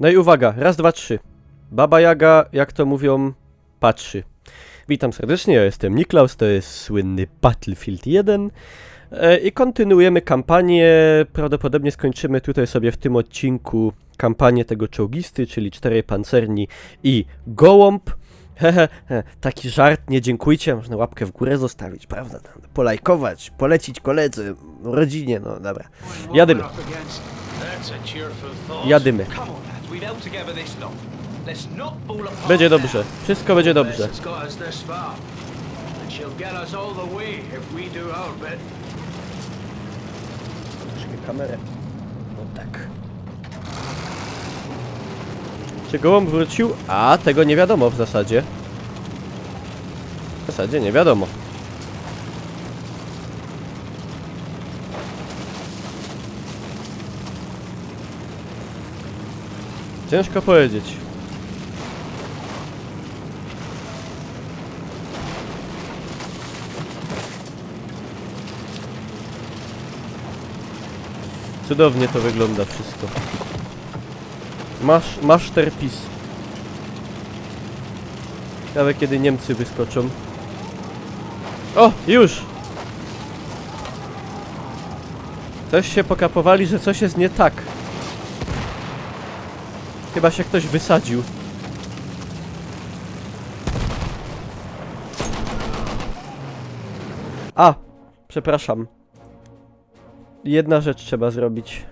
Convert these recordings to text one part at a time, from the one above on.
No i uwaga, raz, dwa, trzy. Baba Jaga, jak to mówią, patrzy. Witam serdecznie, ja jestem Niklaus, to jest słynny Battlefield 1 i kontynuujemy kampanię. Prawdopodobnie skończymy tutaj sobie w tym odcinku kampanię tego czołgisty, czyli 4 pancerni i gołąb. Hehe, taki żart, nie dziękujcie, można łapkę w górę zostawić, prawda? Polajkować, polecić koledze, rodzinie, no dobra. Jadymy. Jadymy. Będzie dobrze, wszystko będzie dobrze. Troszkę kamerę. No tak. Czy gołąb wrócił? A, tego nie wiadomo w zasadzie. W zasadzie nie wiadomo. Ciężko powiedzieć. Cudownie to wygląda wszystko. Masterpiece. Ciekawe kiedy Niemcy wyskoczą. O, już! Coś się pokapowali, że coś jest nie tak. Chyba się ktoś wysadził. A! Przepraszam. Jedna rzecz trzeba zrobić.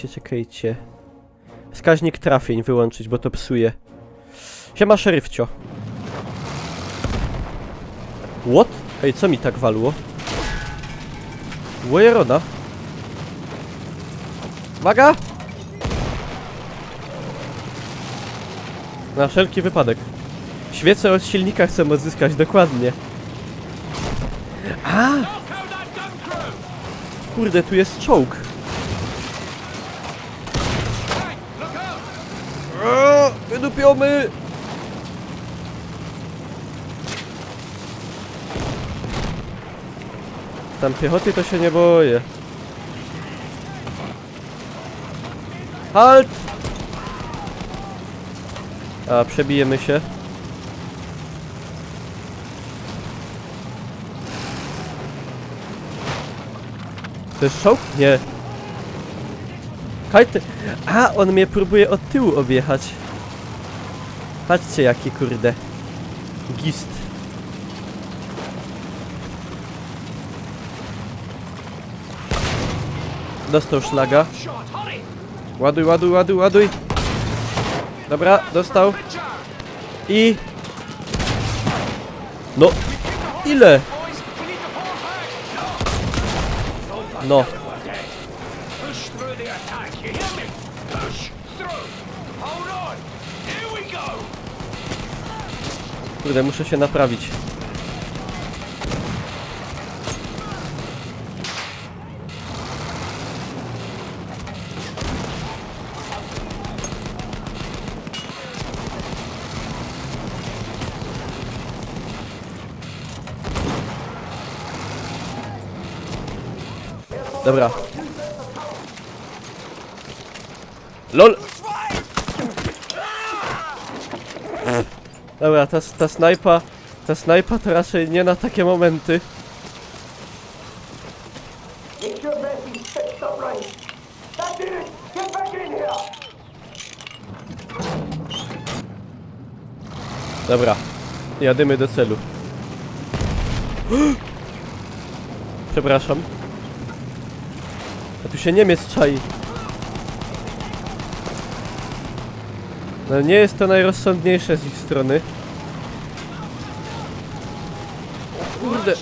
Czekajcie. Wskaźnik trafień wyłączyć, bo to psuje. Siema, szeryfcio. What? Ej, co mi tak walło? Łojeroda. Uwaga! Na wszelki wypadek. Świecę od silnika chcę odzyskać, dokładnie. A! Kurde, tu jest czołg. Wydupiony! Tam piechoty to się nie boję. Halt! A, przebijemy się. To jest czołg? Nie. Hajty. A, on mnie próbuje od tyłu objechać. Patrzcie jaki kurde. Gist. Dostał szlaga. Ładuj. Dobra, dostał. I... No. Ile? No. Kurde, muszę się naprawić. Dobra. LOL! Dobra, ta snajpa to raczej nie na takie momenty. Dobra, jadymy do celu. Przepraszam. A tu się Niemiec czai. No nie jest to najrozsądniejsze z ich strony. Kurde.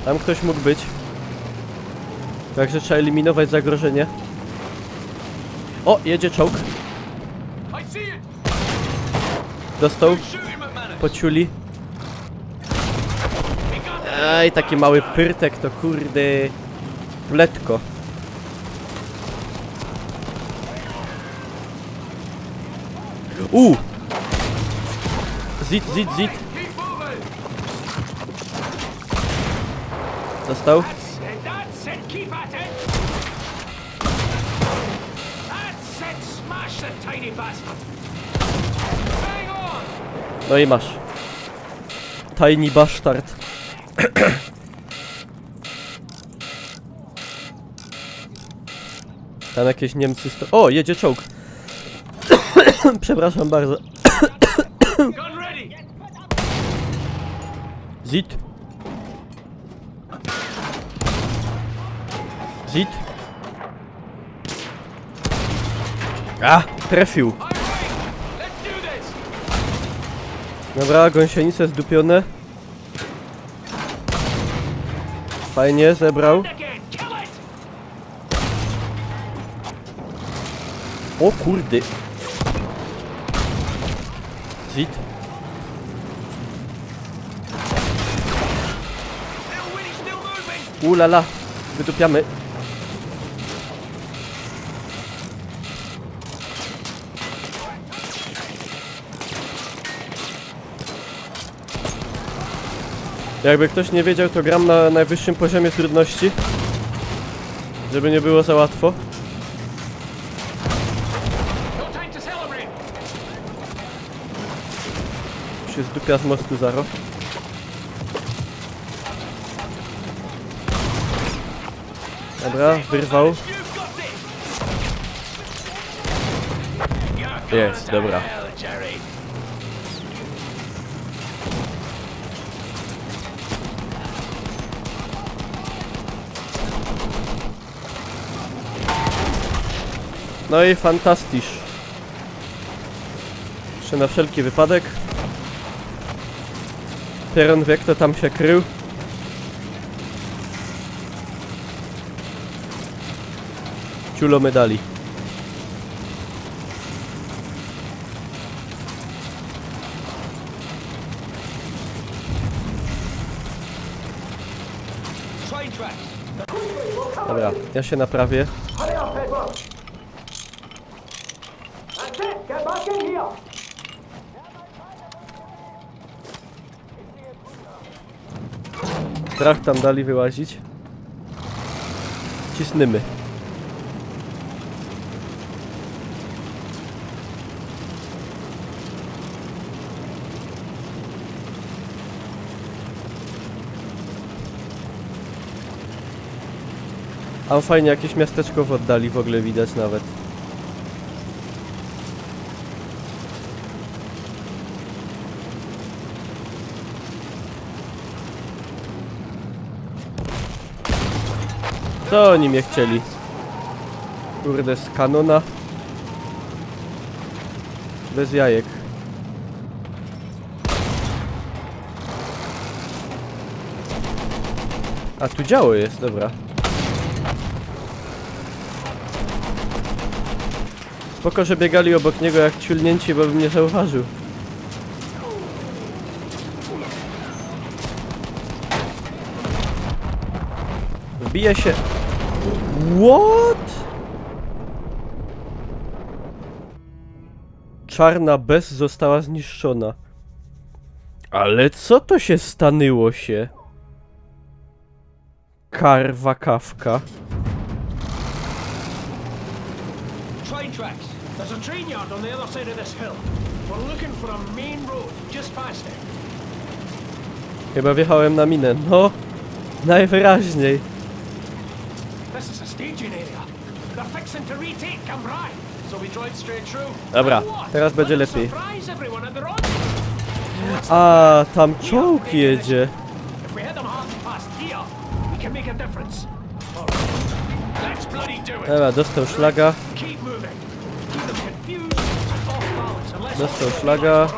Tam ktoś mógł być. Także trzeba eliminować zagrożenie. O, jedzie czołg. Dostał. Pociuli. Aj, taki mały pyrtek to kurde. Letko. Zit. Dostał. No i masz. Tiny bastard. Tam jakieś Niemcy O, jedzie czołg. Przepraszam bardzo. Zit. A, trafił. Dobra, gąsienice zdupione. Fajnie, zebrał. O kurde. Zit. Ulala, wydupiamy. Jakby ktoś nie wiedział, to gram na najwyższym poziomie trudności. Żeby nie było za łatwo. Się zdupia z mostu Zaro. Dobra, wyrwał. Jest, dobra. No i fantastysz. Jeszcze na wszelki wypadek. Peron wie, kto tam się krył. Ciulo medali. Dobra, ja się naprawię. Strach tam dali wyłazić. Cisnymy. A fajnie, jakieś miasteczko w oddali w ogóle widać nawet. Co oni mnie chcieli? Kurde, z kanona. Bez jajek. A tu działo jest, dobra. Spoko, że biegali obok niego jak ciulnięci, bo bym nie zauważył. Wbije się. What? Czarna bez została zniszczona. Ale co to się stanęło się? Karwa kawka. Train tracks. There's a train yard on the other side of this hill. We're looking for a main road just past it. Chyba wjechałem na minę. No, najwyraźniej. This is a staging area. They're fixing to retake Cambrai, so we drive straight through. Dobra, teraz będzie lepiej. Surprise everyone at the road. A, tam czołg jedzie. If we hit them hard past here, we can make a difference. Let's bloody do it. Dobra, dostał szlaga. Keep moving. Keep them confused and off balance unless Dostał szlaga.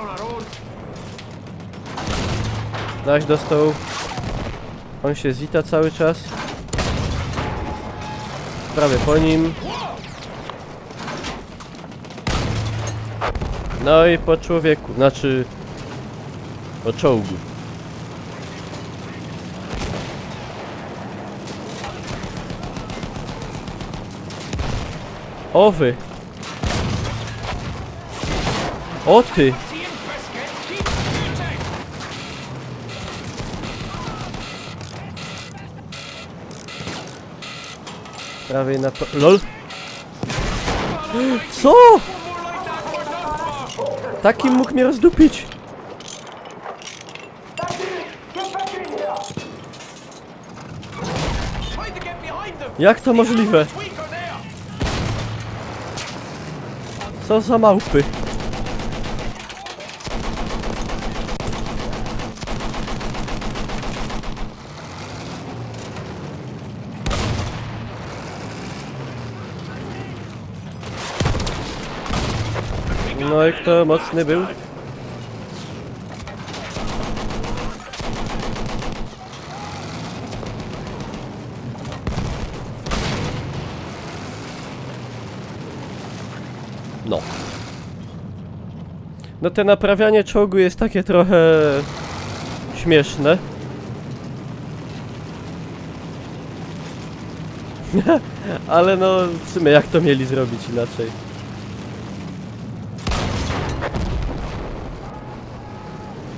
Zaś dostał. On się zita cały czas. Prawie po nim. No i po człowieku, znaczy po czołgu. O wy! O ty! Prawej na to... LOL! Co? Taki mógł mnie rozdupić! Jak to możliwe? Co za małpy? No i kto mocny był? No. No te naprawianie czołgu jest takie trochę śmieszne. Ale no w sumie jak to mieli zrobić inaczej?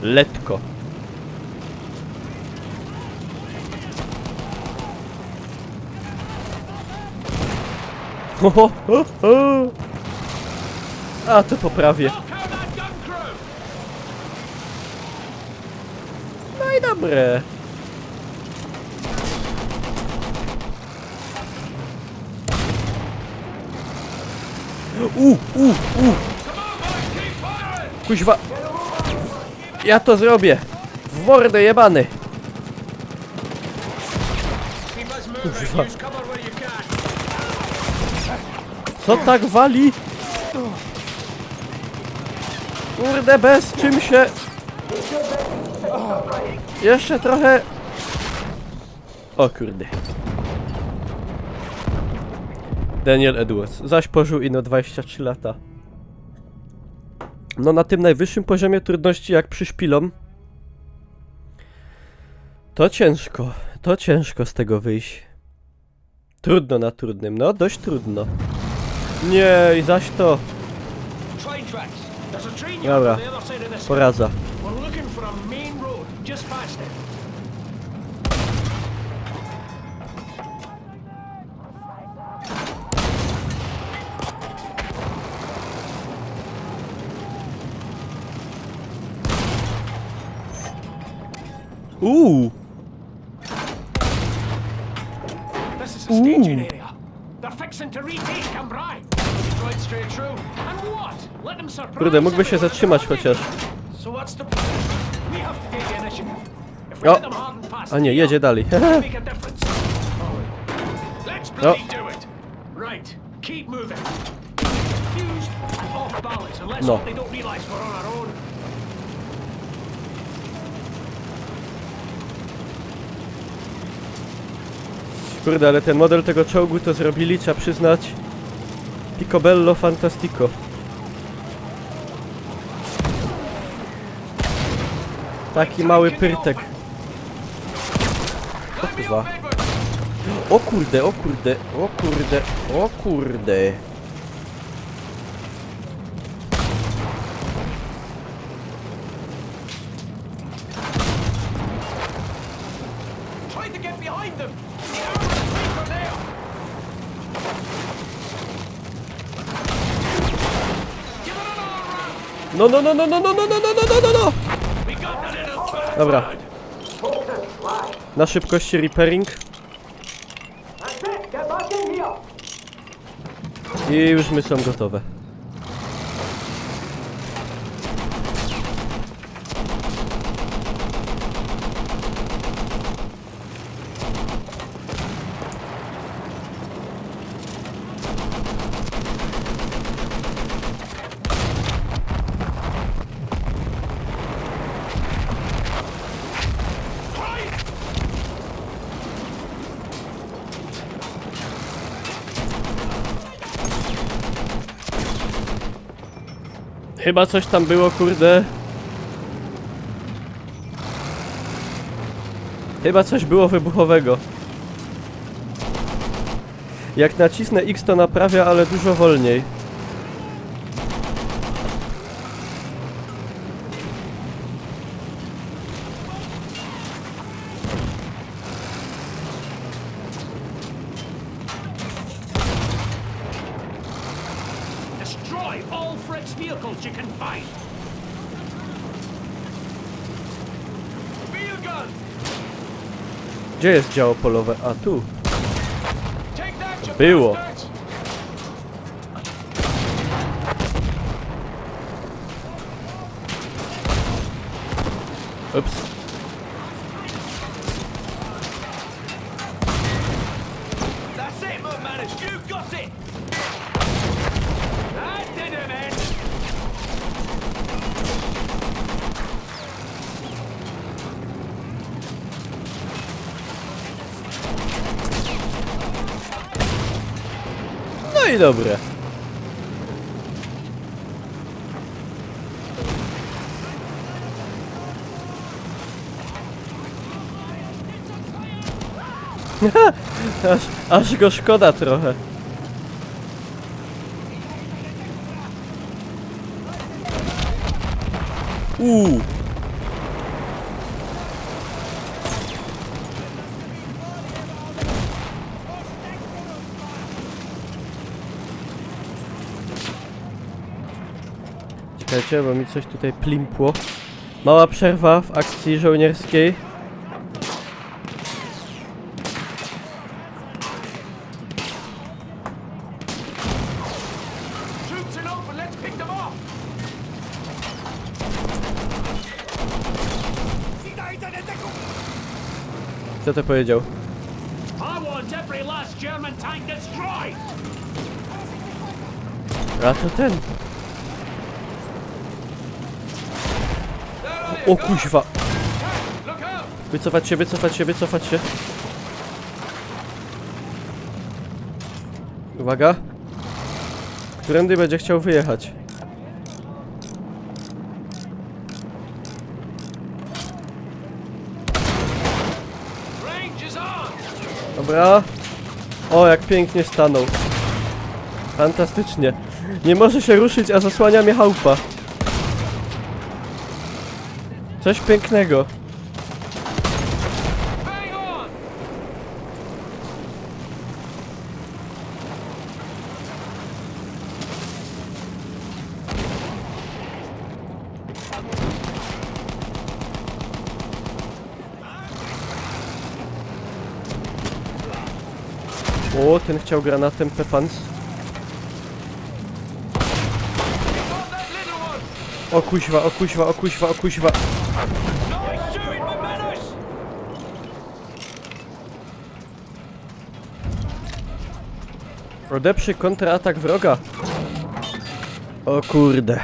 Letko. Ho, ho, ho, ho. A to poprawię. No i dobre. Kuźwa. Ja to zrobię. W mordę jebany. Kuźwa. Co tak wali? Kurde, bez czym się... Jeszcze trochę... O kurde. Daniel Edwards. Zaś pożył ino 23 lata. No na tym najwyższym poziomie trudności jak przy szpilom. To ciężko z tego wyjść. Trudno na trudnym, no dość trudno. Nie, i zaś to. Dobra, poradza. This is a staging area. They're fixing to retake Cambrai. Right straight through. And what? Let them surprise. Kurde, mógłby się zatrzymać chociaż. So what's the plan? We have to take the initiative. If we let them hard and fast. A nie, jedzie dalej. Make a difference. Let's bloody do it. Right. Keep moving. Confused and off balance unless they don't realize we're on our own. Kurde, ale ten model tego czołgu to zrobili, trzeba przyznać. Picobello fantastico. Taki mały pyrtek. O kurwa. O kurde, o kurde, o kurde, o kurde. No. Dobra. Na szybkości repairing. I już my są gotowe. Chyba coś tam było, kurde. Chyba coś było wybuchowego. Jak nacisnę X, to naprawia, ale dużo wolniej. destroy all Frick's vehicles you can find. Field gun! Gdzie jest działo polowe? A tu. Take that, you Było. bastards! Ups. That's it, Mudmanners! You got it! That did it, man! No i dobre. aż go szkoda trochę. Czekajcie, bo mi coś tutaj plimpło. Mała przerwa w akcji żołnierskiej. Troops in open, let's pick them off! Co to powiedział? I want every last German tank destroyed! A to ten. O kuźwa. Look out! Wycofać się, wycofać się, wycofać się. Uwaga. Którędy będzie chciał wyjechać? Range is on! Dobra. O, jak pięknie stanął. Fantastycznie. Nie może się ruszyć, a zasłania mnie chałupa. Coś pięknego. Bang on! O, ten chciał granatem Pepans. Got that little one! O kuźwa, o kuźwa, o kuźwa, o kuźwa. Nice shooting, Mudmanners! Odeprzy kontratak wroga. O kurde.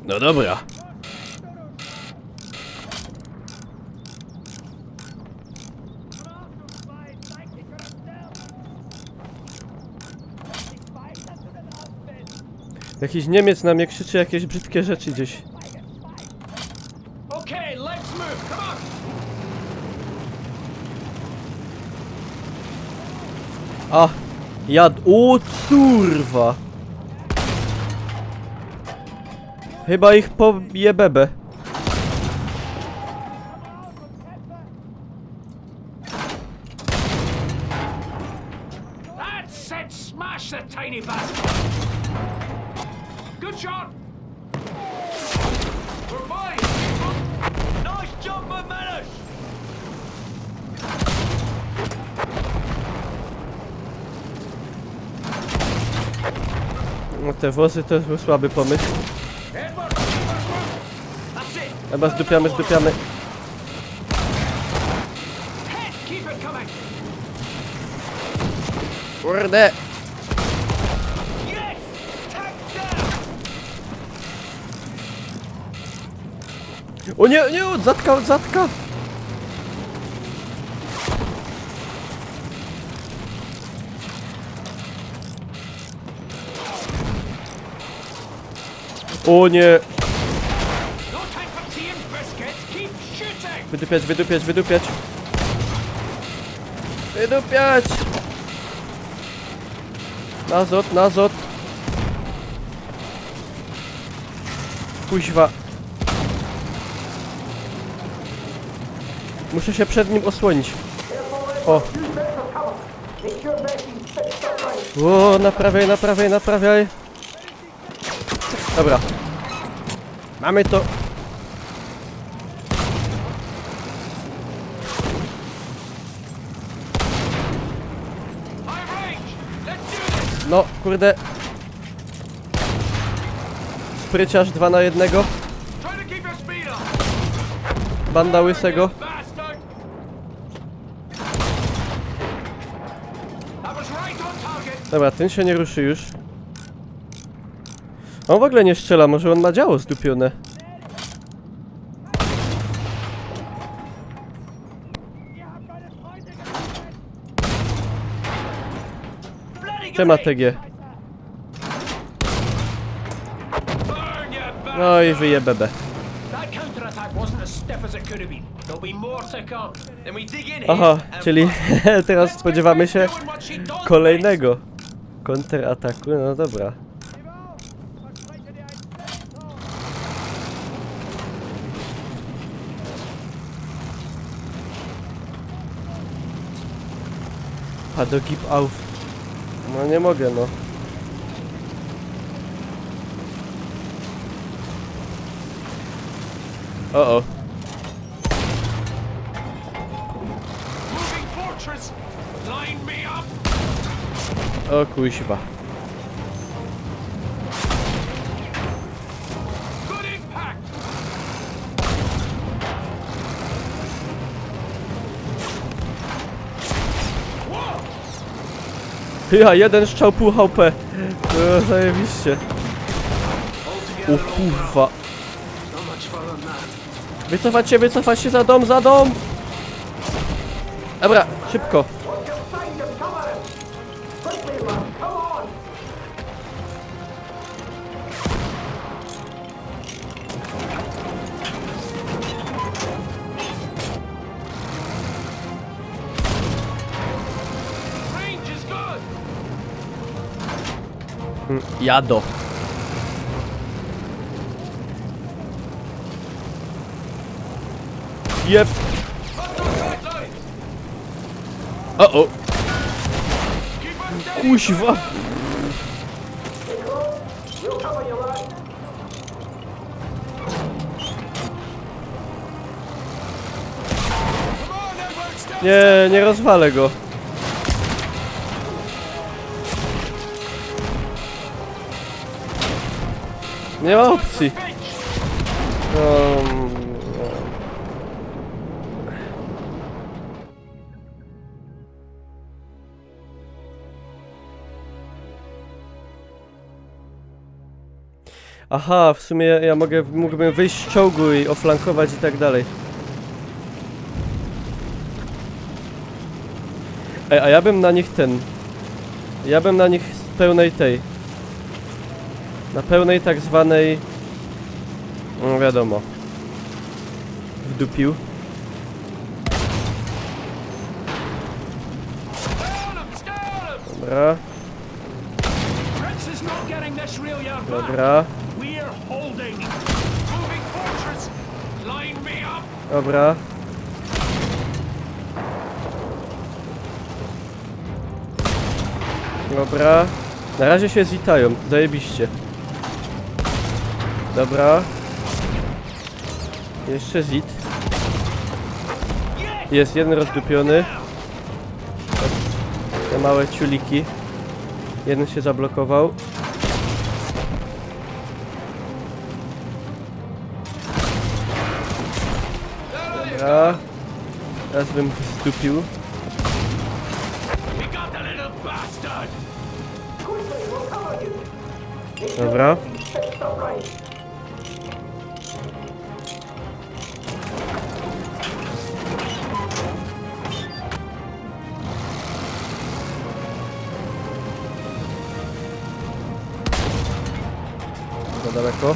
No dobra. Jakiś Niemiec na mnie krzyczy jakieś brzydkie rzeczy gdzieś. Okay, let's move, come on! A! Jad... O kurwa! Chyba ich pobije bebę. That's it! Smash the tiny bastard! Good shot! We're fine! Nice job, Mudmanners! No te wozy to był słaby pomysł. Edward! That's it! Chyba zdupiamy, zdupiamy. Head, keep it coming! Kurde! Yes! Tank down! O nie, nie, odzatka, odzatka! O nie! No time for tea and biscuits! Keep shooting! Wydupiać, wydupiać, wydupiać! Wydupiać! Nazot, nazot! Kuźwa! Muszę się przed nim osłonić. O! Make sure Mackey's fixed up right. O, naprawiaj, naprawiaj, naprawiaj. Dobra. Mamy to. No, kurde. Spryciarz 2 na 1. Banda łysego. Dobra, ten się nie ruszy już. On w ogóle nie strzela, może on ma działo zdupione. Siema TG. No i wyjebebe. Aha, czyli teraz spodziewamy się kolejnego kontrataku, no dobra. A do gib auf. No nie mogę, no. O. O kuźwa. Ja, jeden strzał pół HP. No, zajebiście. O kurwa. Wycofać się za dom, za dom! Dobra, szybko. Jado. Jep. O. Kuźwa. Nie rozwalę go. Nie ma opcji. Aha, w sumie ja mógłbym wyjść z czołgu i oflankować i tak dalej. Ej, a ja bym na nich Ja bym na nich z pełnej tej. Na pełnej tak zwanej. No wiadomo. Wdupił. Dobra. Dobra. Dobra. Dobra. Na razie się zitają, zajebiście. Dobra. Jeszcze zit. Jest jeden rozdupiony. Te małe ciuliki. Jeden się zablokował. Dobra. Teraz bym zdupił. Dobra. Za daleko.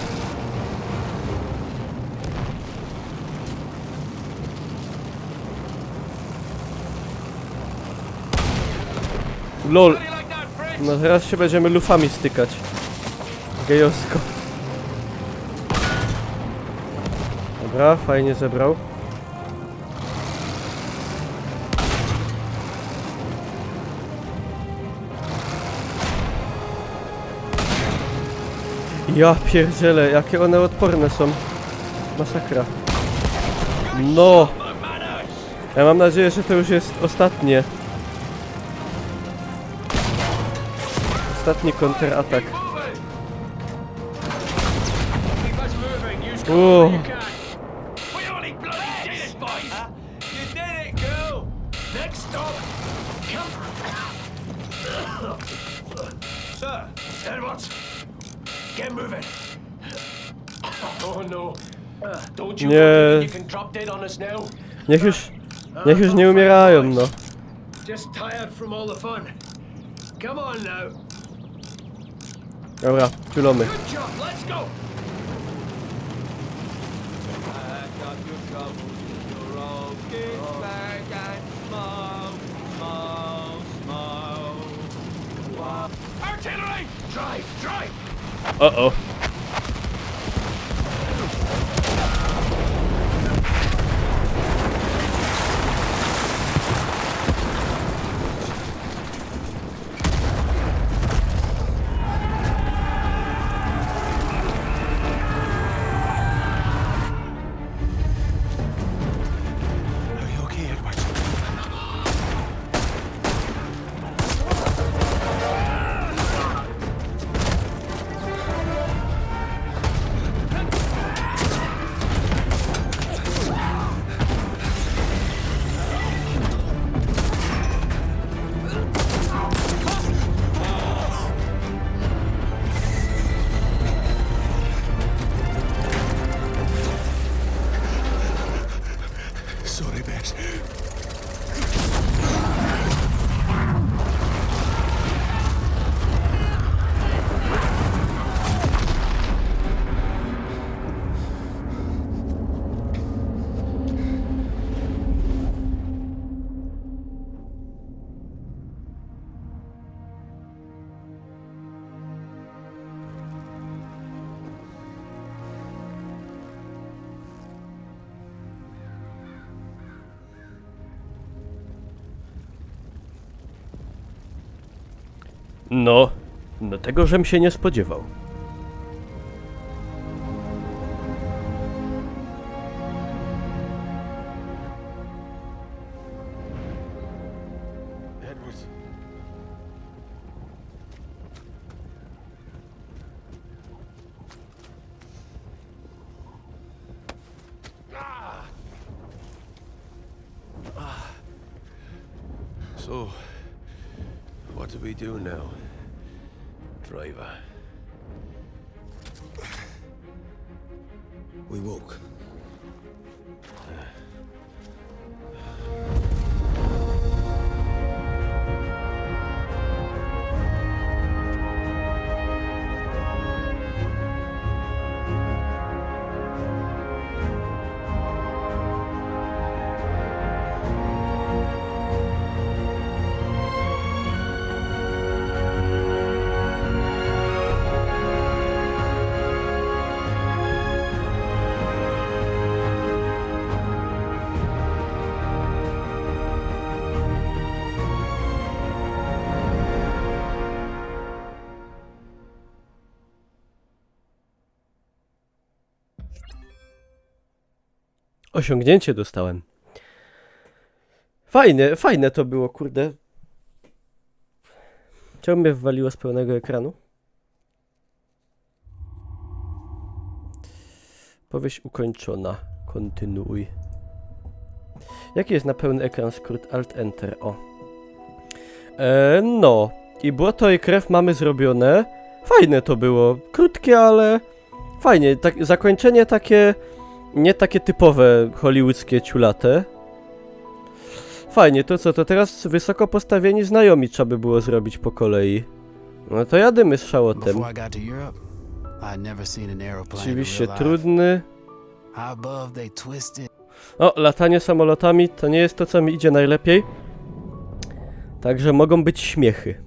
LOL. No teraz się będziemy lufami stykać. Gejowsko. Dobra, fajnie zebrał. Ja pierdzielę, jakie one odporne są. Masakra. No! Ja mam nadzieję, że to już jest ostatnie. Ostatni kontratak. O, We only bloody did it, boys! You did it, girl! Next stop, Sir, Edwards, get moving. Oh no. Don't you Nie. forget you can drop dead on us now. niech już nie umierają, no. Just tired from all the fun. Come on now. Dobra, czulamy. Good job, let's go! Artillery! Drive, drive! O. Are you okay, Edward? Sorry, Bex. No, tego żem się nie spodziewał. Edward. So, what do we do now, driver? We walk. Osiągnięcie dostałem. Fajne to było, kurde. Czemu mnie wywaliło z pełnego ekranu? Powieść ukończona. Kontynuuj. Jaki jest na pełny ekran skrót Alt-Enter? O. No. I błoto i krew mamy zrobione. Fajne to było. Krótkie, ale fajnie. Tak, zakończenie takie... Nie takie typowe hollywoodzkie ciulate. Fajnie, to co, to teraz wysoko postawieni znajomi trzeba by było zrobić po kolei. No to jadymy z szałotem. Before I got to Europe, I'd never seen an aeroplane in Oczywiście real life. trudny. How above they twisted. O, latanie samolotami to nie jest to, co mi idzie najlepiej. Także mogą być śmiechy.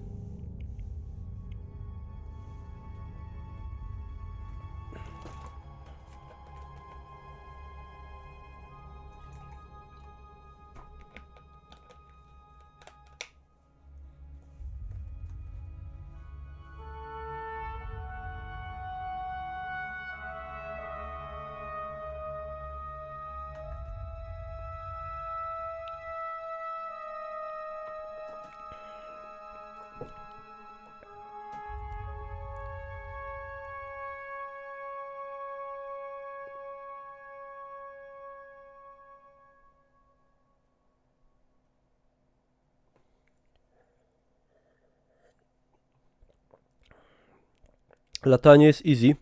Latanie jest easy.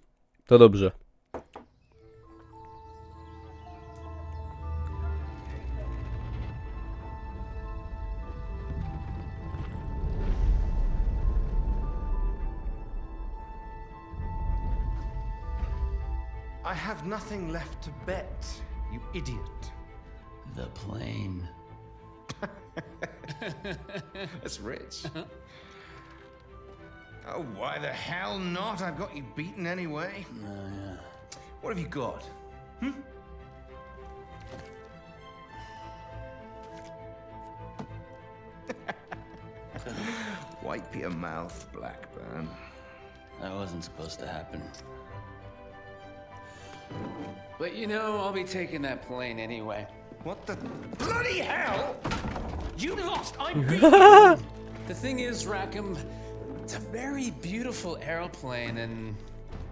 To dobrze. I have nothing left to bet, you idiot. The plane. That's rich. Oh, why the hell not? I've got you beaten anyway. Yeah. What have you got? Wipe your mouth, Blackburn. That wasn't supposed to happen. But you know, I'll be taking that plane anyway. What the bloody hell? You lost. I beat you. The thing is, Rackham, it's a very beautiful aeroplane, and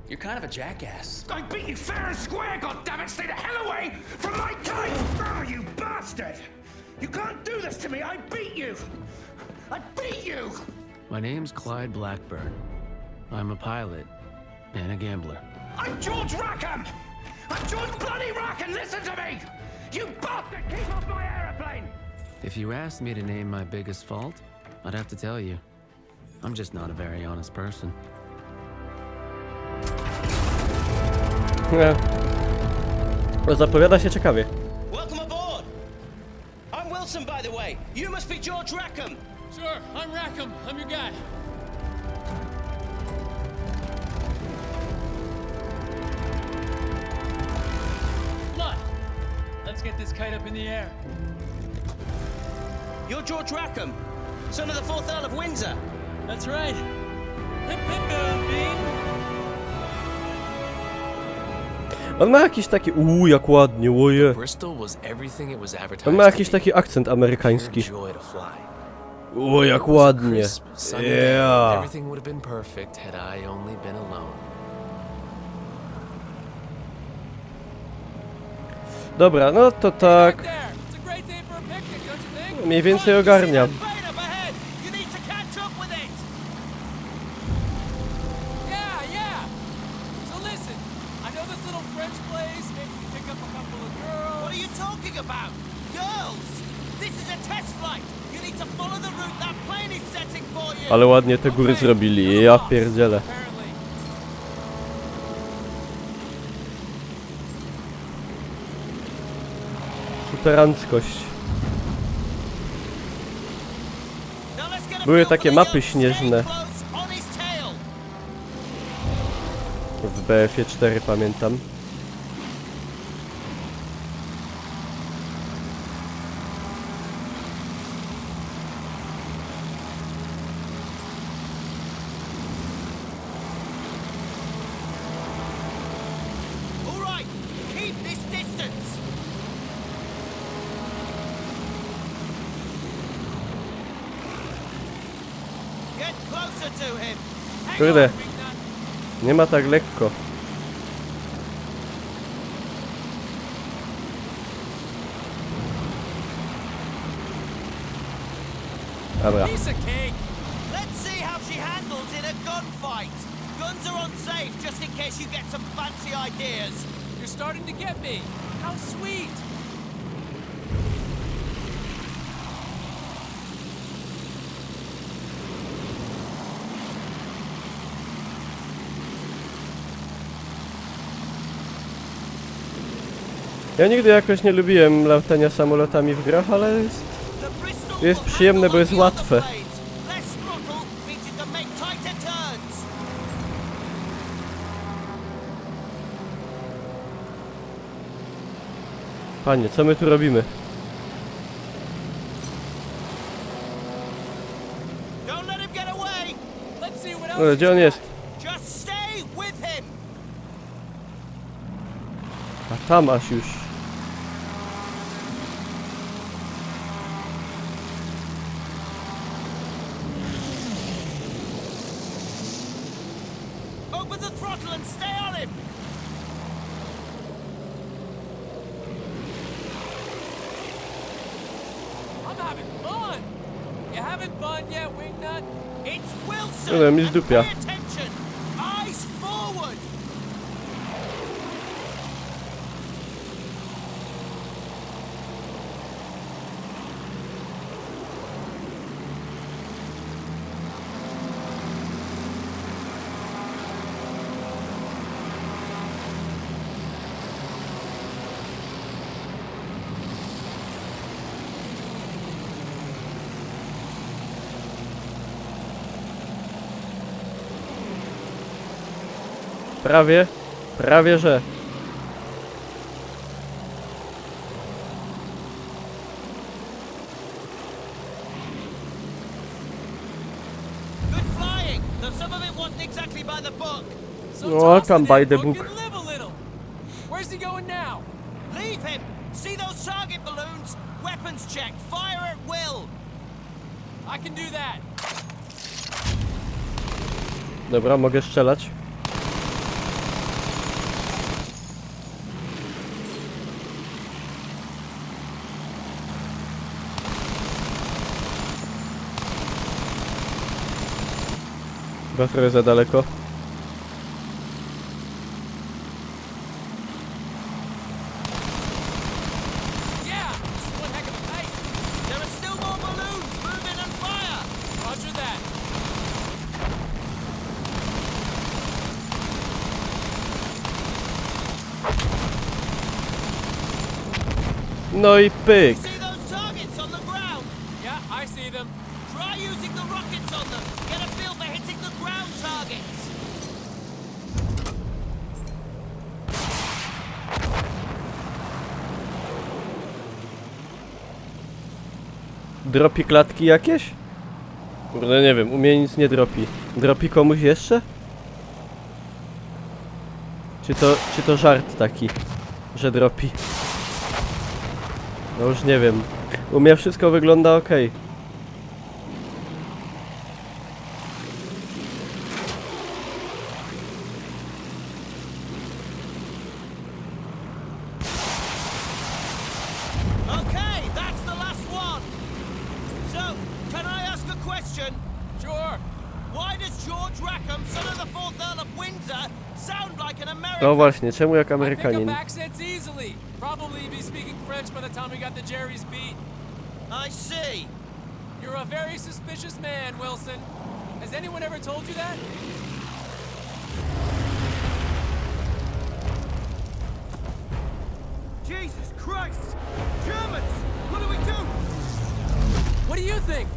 you're kind of a jackass. I beat you fair and square. God damn it! Stay the hell away from my kind. Oh, you bastard! You can't do this to me! I beat you! I beat you! My name's Clyde Blackburn. I'm a pilot and a gambler. I'm George Rackham. I'm George bloody Rackham. Listen to me. You bastard! Keep off my aeroplane. If you asked me to name my biggest fault, I'd have to tell you. I'm just not a very honest person. Nie. No, zapowiada się ciekawie. Welcome aboard! I'm Wilson, by the way. You must be George Rackham. Sure, I'm Rackham. I'm your guy. Blood! Let's get this kite up in the air. You're George Rackham, son of the 4th Earl of Windsor. That's right. Hip hip Bean. On ma jakiś taki... jak ładnie, łoje. Bristol was everything it was advertised. On ma jakiś taki akcent amerykański. Joy to fly. O, jak ładnie. Crisp, sunny day. Yeah. Everything would have been perfect had I only been alone. Dobra, no to tak. Right there. It's a great day for a picnic, don't you think? Mniej więcej ogarniam. Plane up ahead. You need to catch up with it. Yeah. So listen, I know this little French place. Maybe you pick up a couple of girls. What are you talking about? Girls! This is a test flight. You need to follow the route that plane is setting for you. Ale ładnie te góry zrobili, ja pierdzielę. Apparently. Superanckość. Now let's get a Były feel for takie the mapy young. śnieżne. Stay close on his tail. W BF-ie 4 pamiętam. All right, keep this distance. Get closer to him. Hang Kurde, on, Wingnut. nie ma tak lekko. Dobra. Piece of cake. Let's see how she handles in a gunfight. Guns are unsafe just in case you get some fancy ideas. You're starting to get me. How sweet. Ja nigdy jakoś nie lubiłem latania samolotami w grach, ale The Bristol jest will przyjemne, handle bo jest like the łatwe. other planes. Less throttle means you can make tighter turns. Panie, co my tu robimy? Don't let him get away. Let's see what No, else. gdzie on jest? Just stay with him. A tam aż już. Open the throttle and stay on him. I'm having fun. You having fun yet, Wingnut? It's Wilson. Dobra, mi and zdupia. pay attention. Eyes Prawie że. Good flying, though some of it wasn't exactly by the book. So Oh, toss come the by damn the book book. and live a little. Where's he going now? Leave him! See those target balloons? Weapons check. Fire at will. I can do that. Dobra, mogę strzelać. Chyba trochę za daleko. Yeah, this is one heck of a night. There are still more balloons. Move in and fire. Roger that. No i pyk. See those targets on the ground? Yeah, I see them. Try using the rockets on them. Get a feel for hitting the ground targets. Dropi klatki jakieś? Kurde, nie wiem, u mnie nic nie dropi. Dropi komuś jeszcze? Czy to żart taki, że dropi? No już nie wiem. U mnie wszystko wygląda ok. Okay, that's the last one. So, can I ask a question? Sure. Why does George Rackham, son of the 4th Earl of Windsor, sound like an American? No właśnie, czemu jak I pick Amerykanin? up accents easily. Probably be speaking French by the time we got the Jerry's beat. I see. You're a very suspicious man, Wilson. Has anyone ever told you that? Jesus Christ! Germans! What do we do? What do you think?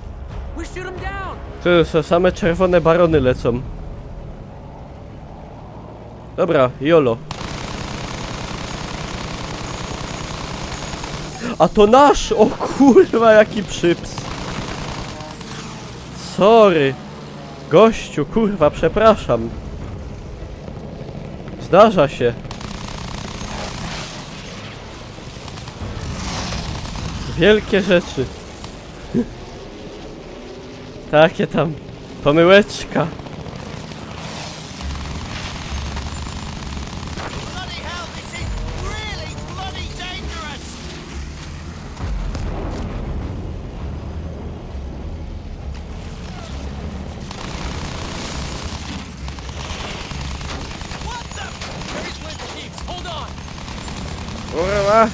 We shoot him down. To są same czerwone barony lecą. Dobra, jolo. A to nasz! O kurwa, jaki przyps. Sorry. Gościu, kurwa, przepraszam. Zdarza się. Wielkie rzeczy. Takie tam. Pomyłeczka. Bloody hell, this is really bloody dangerous. What the? Jerry's playing for keeps. Hold on. Kurwa.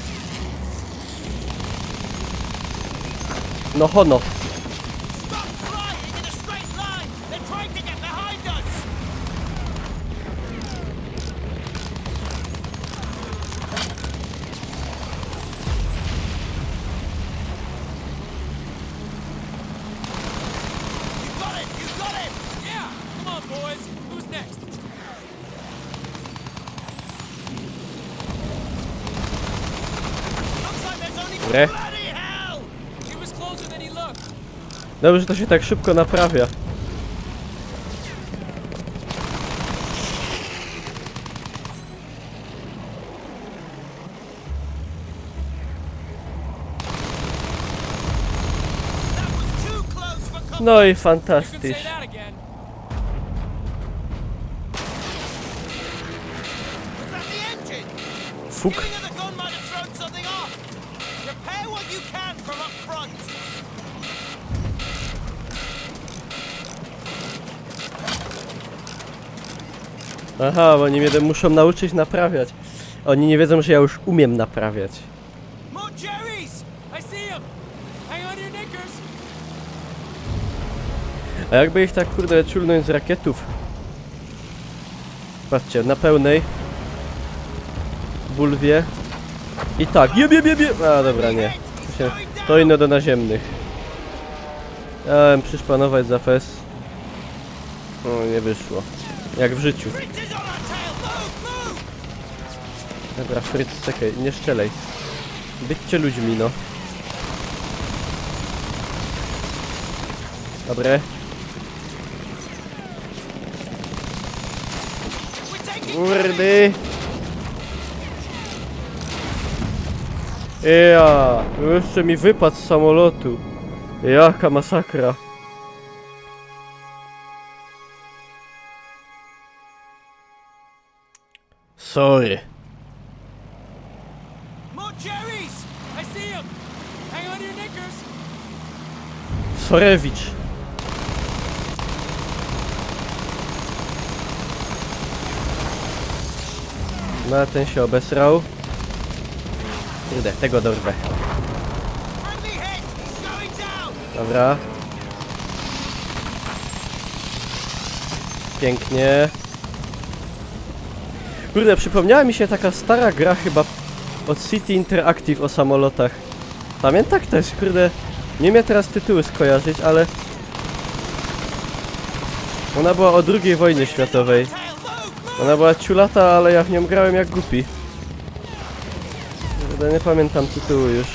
No hono. Stop flying in a straight line. They're trying to get behind us. You got it. You got it. Yeah. Come on, boys. Who's next? Looks like there's only Dobre. bloody hell. He was closer than he looked. Dobrze, że to się tak szybko naprawia. That was too close for comfort. No i You can say fantastycznie. that again. Was that the engine? Fuk. Giving her the gun might have thrown something off. Repair what you can from up front. Aha, bo oni mnie muszą nauczyć naprawiać. Oni nie wiedzą, że ja już umiem naprawiać. More Jerry's. I see him. Hang on to your knickers. A jakby ich tak kurde czulnąć z rakietów. Patrzcie, na pełnej. Bulwie. I tak, jeb. A dobra, nie. To inno do naziemnych. Miałem przyszpanować za fes. O, nie wyszło. Jak w życiu. Bridges on our tail. Dobra, Fritz, czekaj, nie strzelaj. Byćcie ludźmi, no. Dobre. Kurdy! Ja, jeszcze mi wypadł z samolotu. Jaka masakra. Sorry. More cherries! I see him! Hang on to your knickers! Sorewicz. No, ten się obesrał. Kurde, tego dorwę. Friendly hit! He's going down! Dobra. Pięknie. Kurde, przypomniała mi się taka stara gra chyba od City Interactive o samolotach. Pamiętam też, kurde, nie mnie teraz tytuły skojarzyć, ale ona była o II wojnie światowej. Ona była ciulata, ale ja w nią grałem jak głupi. Kurde, nie pamiętam tytułu już.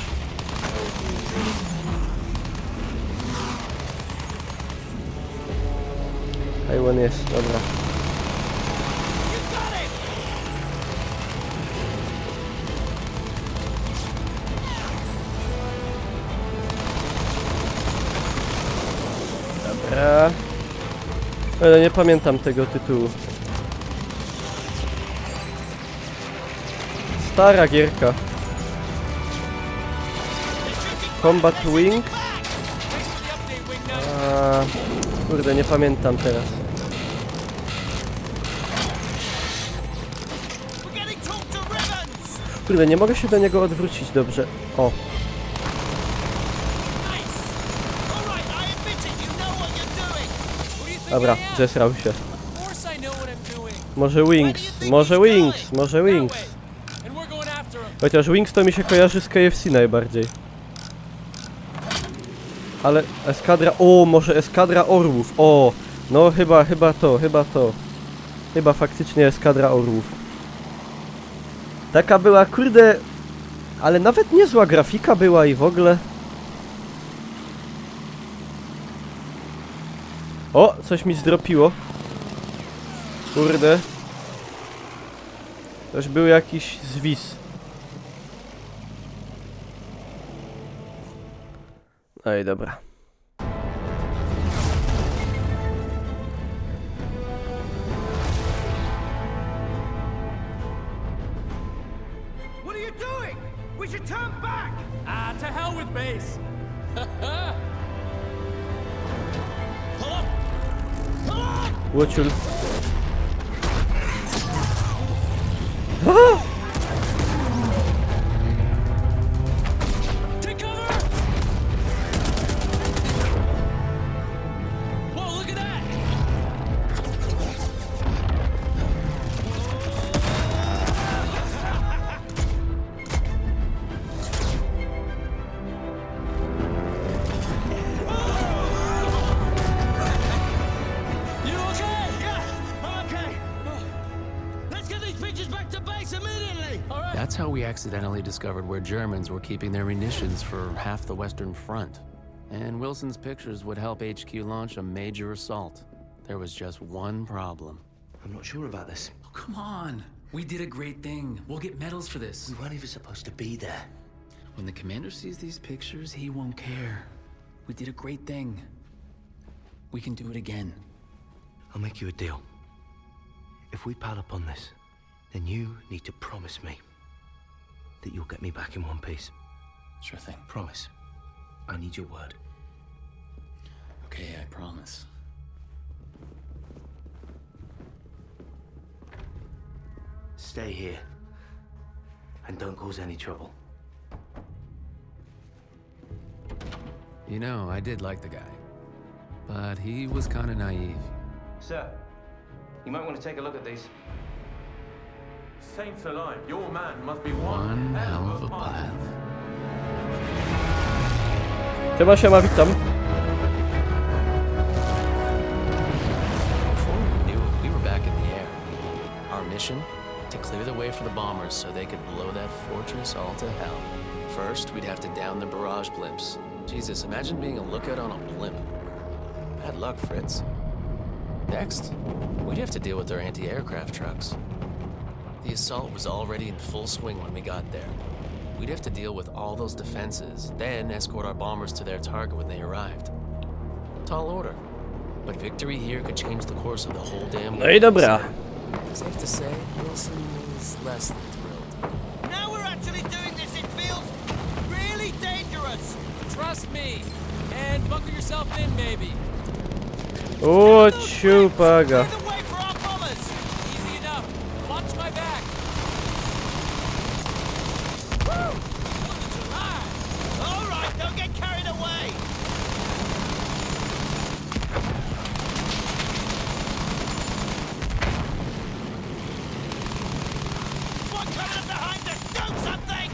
Taiwan jest, dobra. Dobra. Ale nie pamiętam tego tytułu. Stara gierka. Combat Wings? Kurde, nie pamiętam teraz. Kurde, nie mogę się do niego odwrócić dobrze. O. Dobra, zesrał się. Of course I know what I'm doing. Może Wings, może Wings, może Wings. And we're going after him. Chociaż Wings to mi się kojarzy z KFC najbardziej. Ale eskadra... O, może eskadra orłów. O, no chyba to. Chyba faktycznie eskadra orłów. Taka była, kurde... Ale nawet niezła grafika była i w ogóle... O, coś mi zdropiło. Kurde. Też był jakiś zwis. No i dobra. What are you doing? We should turn back! Ah, to hell with base. Łociul. Take cover! Whoa, look at that! You okay? Yeah, I'm okay. Let's get these pictures back to base immediately! All right. That's how we accidentally discovered where Germans were keeping their munitions for half the Western Front. And Wilson's pictures would help HQ launch a major assault. There was just one problem. I'm not sure about this. Oh, come on. We did a great thing. We'll get medals for this. We weren't even supposed to be there. When the commander sees these pictures, he won't care. We did a great thing. We can do it again. I'll make you a deal. If we pile up on this, then you need to promise me that you'll get me back in one piece. Sure thing. Promise. I need your word. Okay, I promise. Stay here. And don't cause any trouble. You know, I did like the guy. But he was kind of naive. Sir, you might want to take a look at these. Saints alive, your man must be One hell of a pile. Siema, witam. Before we knew it, we were back in the air. Our mission? To clear the way for the bombers so they could blow that fortress all to hell. First, we'd have to down the barrage blimps. Jesus, imagine being a lookout on a blimp. Bad luck, Fritz. Next, we'd have to deal with their anti-aircraft trucks. The assault was already in full swing when we got there. We'd have to deal with all those defenses, then escort our bombers to their target when they arrived. Tall order. But victory here could change the course of the whole damn No I dobra. Safe to say, Wilson is less than thrilled. Now we're actually doing this, it feels really dangerous. Trust me. And buckle yourself in, maybe. O, ciupaga. Clear the way for our bombers. Easy enough. Watch my back. Woo! 4th of July. All right, don't get carried away. One coming up behind us. Do something.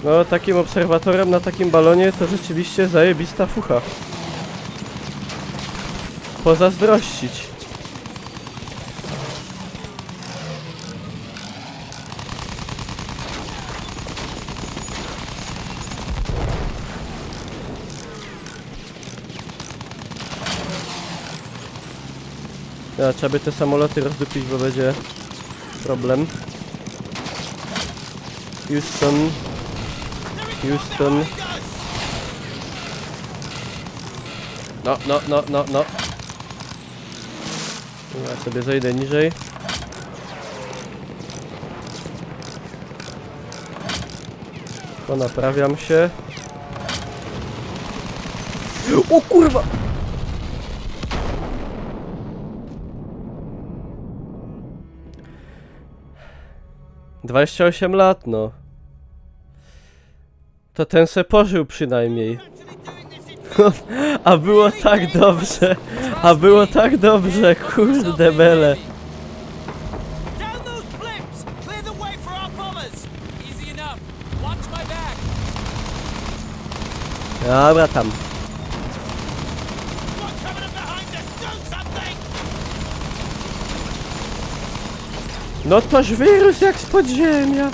No, takim obserwatorem na takim balonie to rzeczywiście zajebista fucha. Pozazdrościć. Ja, trzeba by te samoloty rozdupić, bo będzie problem. Houston. Houston. No. Ja sobie zejdę niżej. Ponaprawiam się. O kurwa! — 28 lat, no. To ten se pożył przynajmniej. A było tak dobrze. A było tak dobrze, kurde bele. Down those blimps. Clear the way for our bombers. Easy enough. Watch my back. Dobra tam. One coming up behind us. Do something. No toż wyrósł jak z podziemia.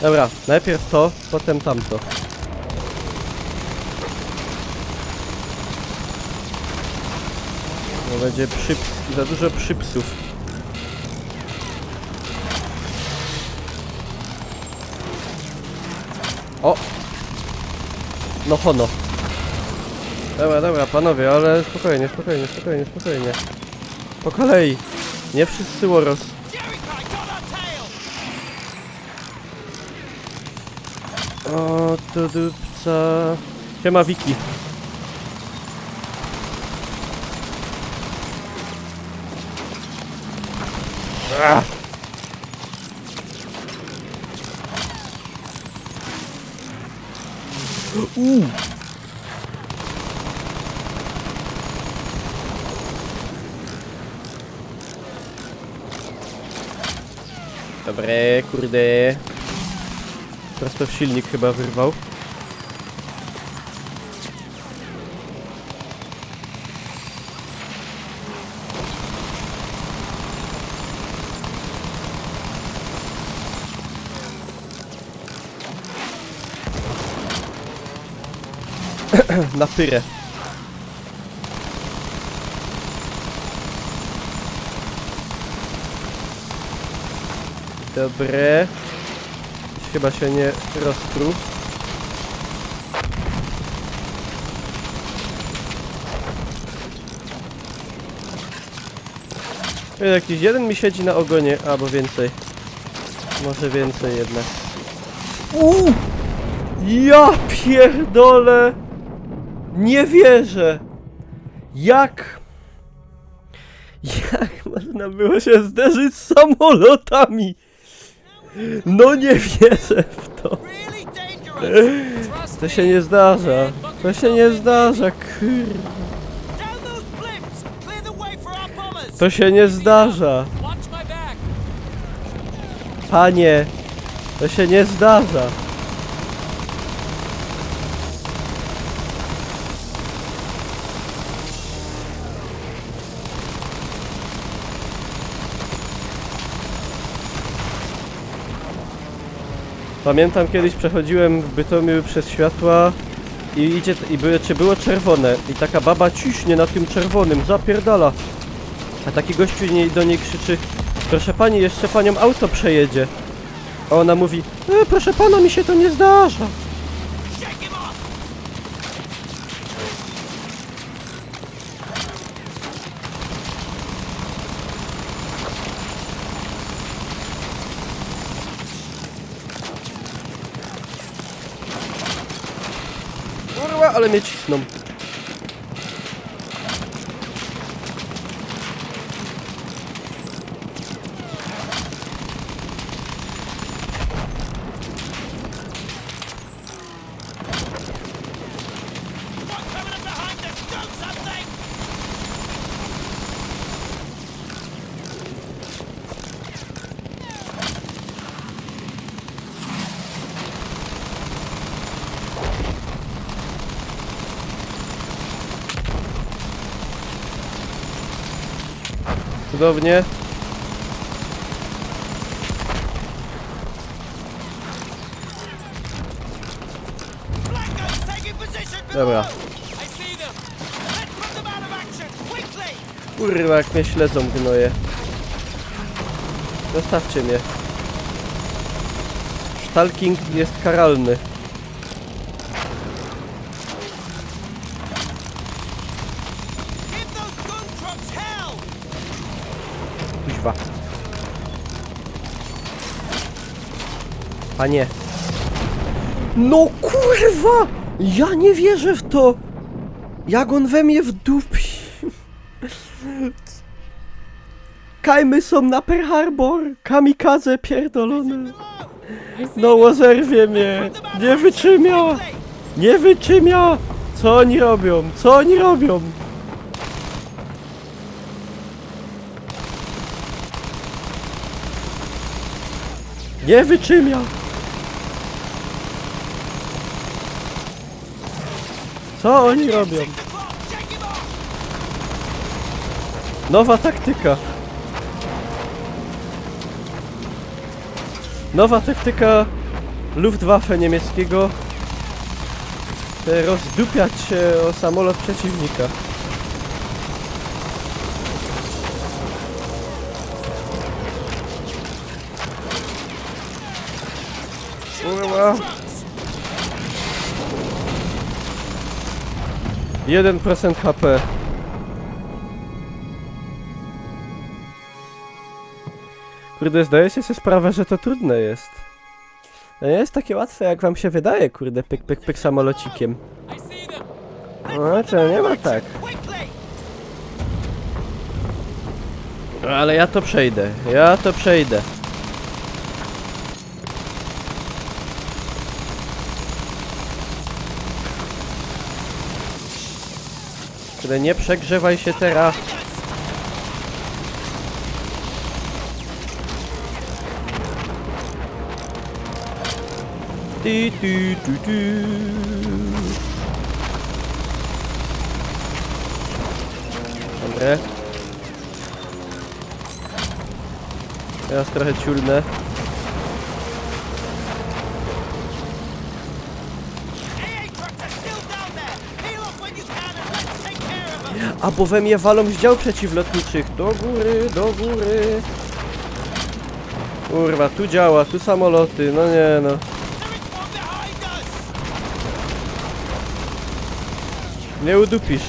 Dobra, najpierw to, potem tamto. Bo będzie za dużo przypsów. O! No hono. Dobra, panowie, ale spokojnie. Po kolei. Nie wszyscy łoros. Jericho got our tail. O, tu dupca. Siema Wiki. Dobre, kurde. Teraz to silnik chyba wyrwał. Na pyrę. Dobre. Chyba się nie rozpruł. Jakiś jeden mi siedzi na ogonie, albo więcej. Może więcej jednak. Ja pierdolę! Nie wierzę! Jak można było się zderzyć z samolotami? No nie wierzę w to. Really dangerous. To się nie zdarza. To się nie zdarza, kurwa. Down those blimps. Clear the way for our bombers. To się nie zdarza. Watch my back. Panie, to się nie zdarza. Pamiętam kiedyś przechodziłem w Bytomiu przez światła i było czerwone i taka baba ciśnie na tym czerwonym, zapierdala. A taki gościu do niej krzyczy: proszę pani, jeszcze panią auto przejedzie. A ona mówi: proszę pana, mi się to nie zdarza. Kurwa, ale mnie cisną. Cudownie. Dobra. Kurwa, jak mnie śledzą gnoje. Zostawcie mnie. Stalking jest karalny. Kuźwa. A nie. No kurwa! Ja nie wierzę w to! Jak on we mnie wdupi. Kajmy są na Pearl Harbor. Kamikadze pierdolone. No zerwie mnie. Nie wytrzymia. Nie wytrzymia. Co oni robią? Co oni robią? Nie wytrzymia. Co oni robią? Nowa taktyka. Nowa taktyka Luftwaffe niemieckiego. Rozdupiać się o samolot przeciwnika. Kurwa. 1% HP. Kurde, zdajecie sobie sprawę, że to trudne jest. To nie jest takie łatwe, jak wam się wydaje, kurde, pyk, pyk, pyk samolocikiem. No, to nie ma tak. Ale ja to przejdę, ja to przejdę. Kurde, nie przegrzewaj się teraz. Dobre. Teraz trochę ciulnę. A bo we mnie walą z dział przeciwlotniczych. Do góry, do góry. Kurwa, tu działa, tu samoloty, no nie no. Nie udupisz.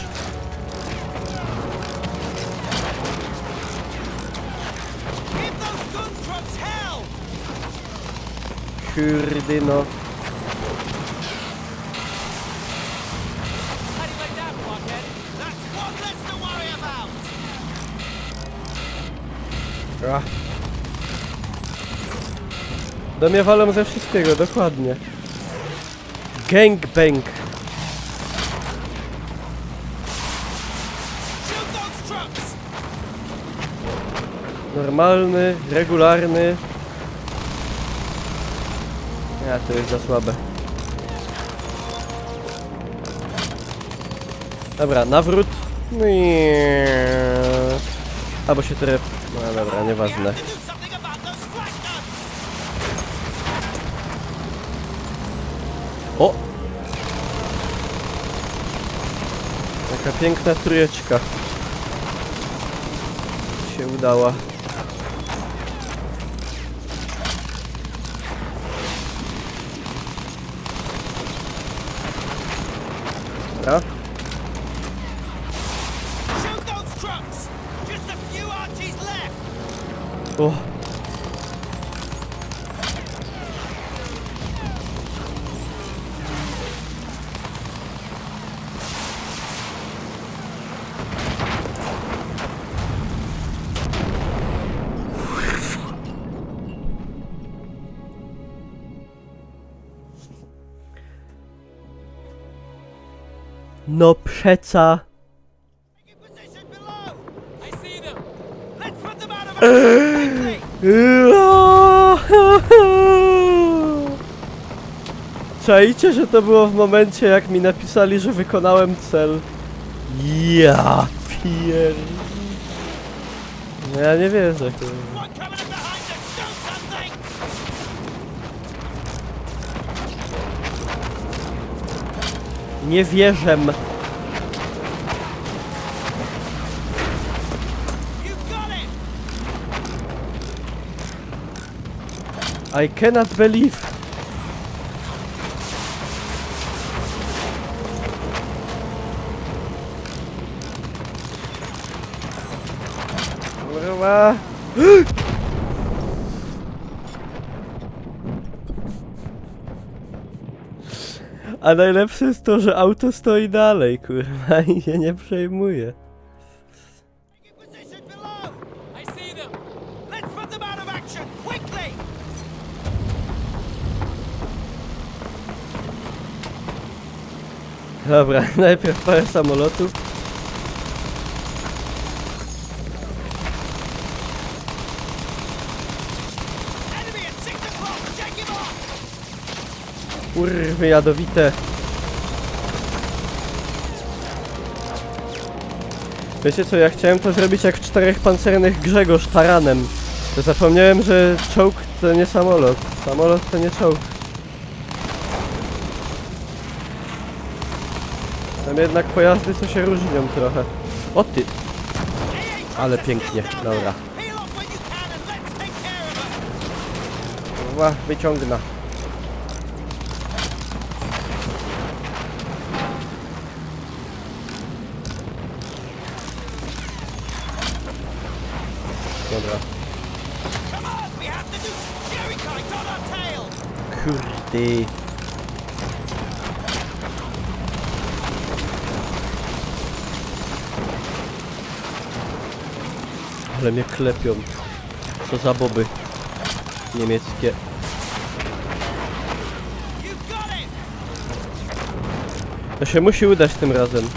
Kurde no. Do mnie walą ze wszystkiego, dokładnie. Gangbang. Normalny, regularny. Ja, to jest za słabe. Dobra, nawrót. Albo się trep. No dobra, nieważne. O! Jaka piękna trójeczka się udała. Dobra. Shoot those trucks! Just a few Archies left! O! No przeca. Position below! I see them. Let's put them out of action quickly! Czajcie, że to było w momencie, jak mi napisali, że wykonałem cel. Ja pier... Ja nie wierzę, kurwa. One coming in behind us! Do something! Nie wierzę. You got it! I cannot believe. Kurwa. A najlepsze jest to, że auto stoi dalej, kurwa, i się nie przejmuje. Position below! I see them. Let's put them out of action quickly! Dobra, najpierw parę samolotów. Enemy at 6 o'clock! Take him off! Kurwy jadowite. Wiecie co, ja chciałem to zrobić jak w Czterech Pancernych Grzegorz taranem. To zapomniałem, że czołg to nie samolot. Samolot to nie czołg. Tam jednak pojazdy co się różnią trochę. O ty! Ale pięknie, dobra. Peel off when you can and let's take care of them! Kurwa, wyciągna. Dobra. Come on! We have to do Jerry kite on our tail! Kurde. Ale mnie klepią. Co za boby niemieckie. You got it! To się musi udać tym razem.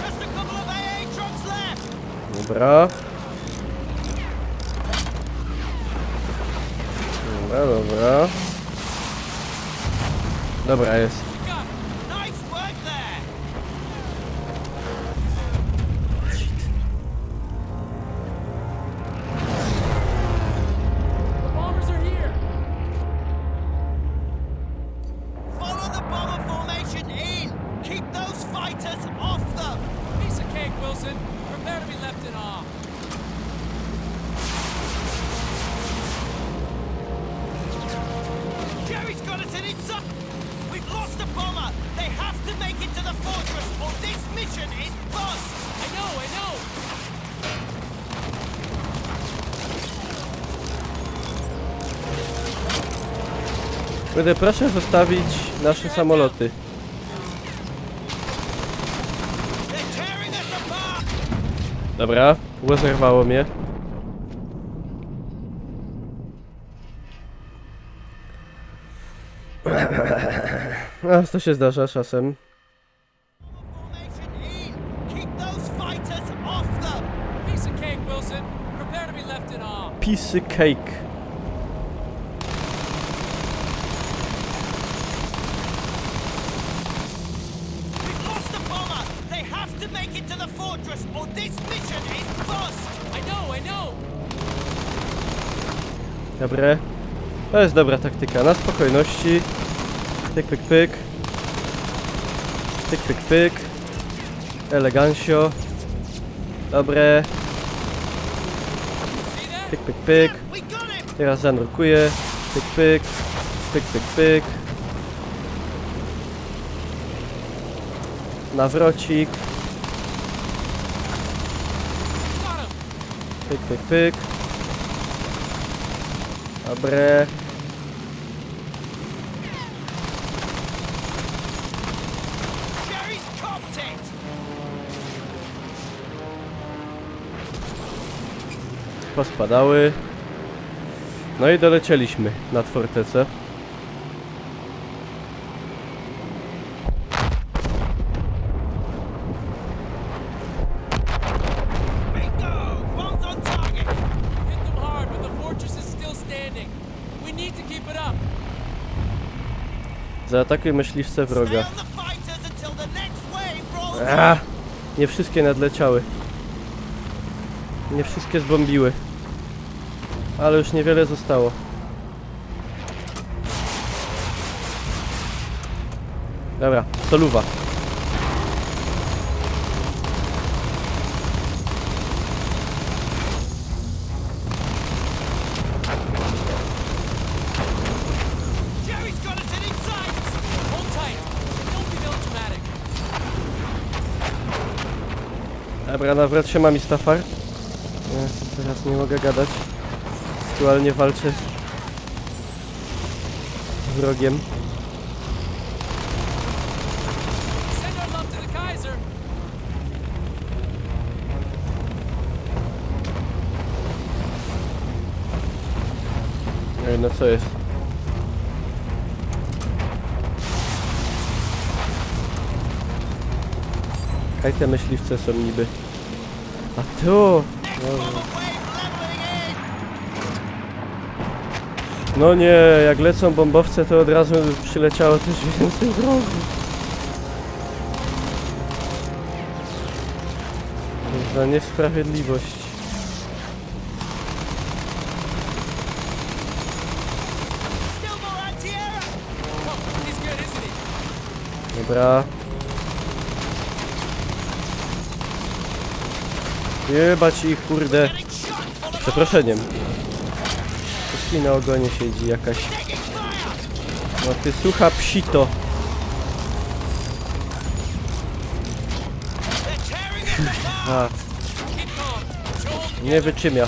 Just a couple of AA trucks left! Dobra. Dobra, dobra. Dobra, jest. Nice work there! The bombers are here. Follow the bomber formation in! Keep those fighters off them! Piece of cake, Wilson. Prepare to be left in awe. Jerry's got us in his sight! We've lost the bomber! They have to make it to the fortress or this mission is bust! I know. Będę proszę zostawić nasze samoloty. They're tearing us apart! Dobra, rozerwało mnie. A, to się zdarza czasem. Formation in! Keep those fighters off them! Piece of cake, Wilson. Prepare to be left in awe. Pisy cake. the fortress, or this mission is bust! I know! Dobre. To jest dobra taktyka. Na spokojności. Pyk, pyk, pyk. Pyk, pyk, pyk. Elegancio. Dobre. Pyk, pyk, pyk. We got him! Teraz zanurkuję. Pyk, pyk. Pyk, pyk, pyk. Nawrocik. Pyk, pyk, pyk. Dobre. Jerry's copped it! Pospadały. No i dolecieliśmy nad fortecę. Bingo! Bombs on target! Hit them hard, but the fortress is still standing. We need to keep it up. Zaatakuj myśliwce Stay wroga. on the fighters until the next wave rolls Nie wszystkie nadleciały. Nie wszystkie zbombiły. Ale już niewiele zostało. Dobra, soluwa. Jerry's got us in his sights! Hold tight. Don't be melodramatic. Dobra, nawróć się mami Stafar. Nie, teraz nie mogę gadać. Aktualnie walczę z wrogiem. Send our love to the Kaiser. No co jest? Kaj te myśliwce są niby? A tu! No nie, jak lecą bombowce, to od razu przyleciało też więcej wrogów. Za niesprawiedliwość. Still more anti-air! Oh, he's good, isn't he? Dobra. Jebać ich, kurde. Getting shot full of Przeproszeniem. Jeśli na ogonie siedzi jakaś. taking fire! No ty sucha psito. They're tearing us apart! A, Keep calm. Joel, nie wytrzymia.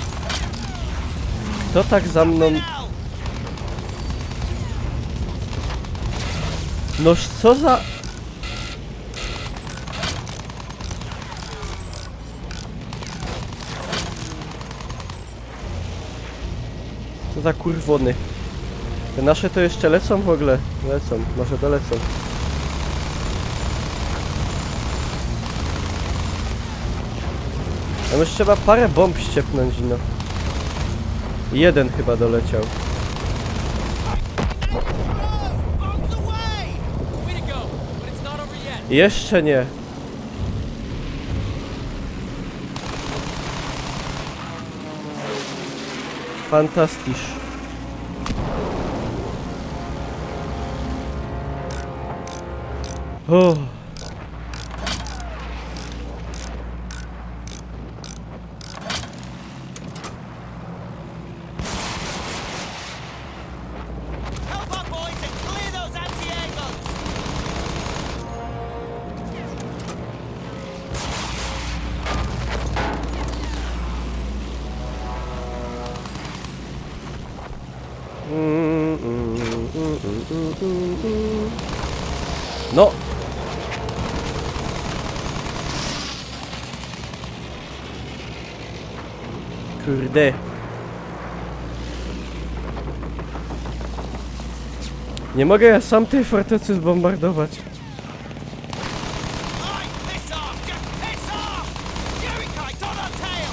Kto tak za mną... Now! Noż co za... Co za kurwony. Te nasze to jeszcze lecą w ogóle? Lecą, może dolecą. Tam już trzeba parę bomb ściepnąć, no. Jeden chyba doleciał. Bombs away! way to go. But it's not over yet. Jeszcze nie. Fantastisch. Oh. Help our boys and clear those anti-air guns! No. Kurde. Nie mogę ja sam tej fortecy zbombardować. Alright, piss off! Just piss off! Jerry kite's on our tail!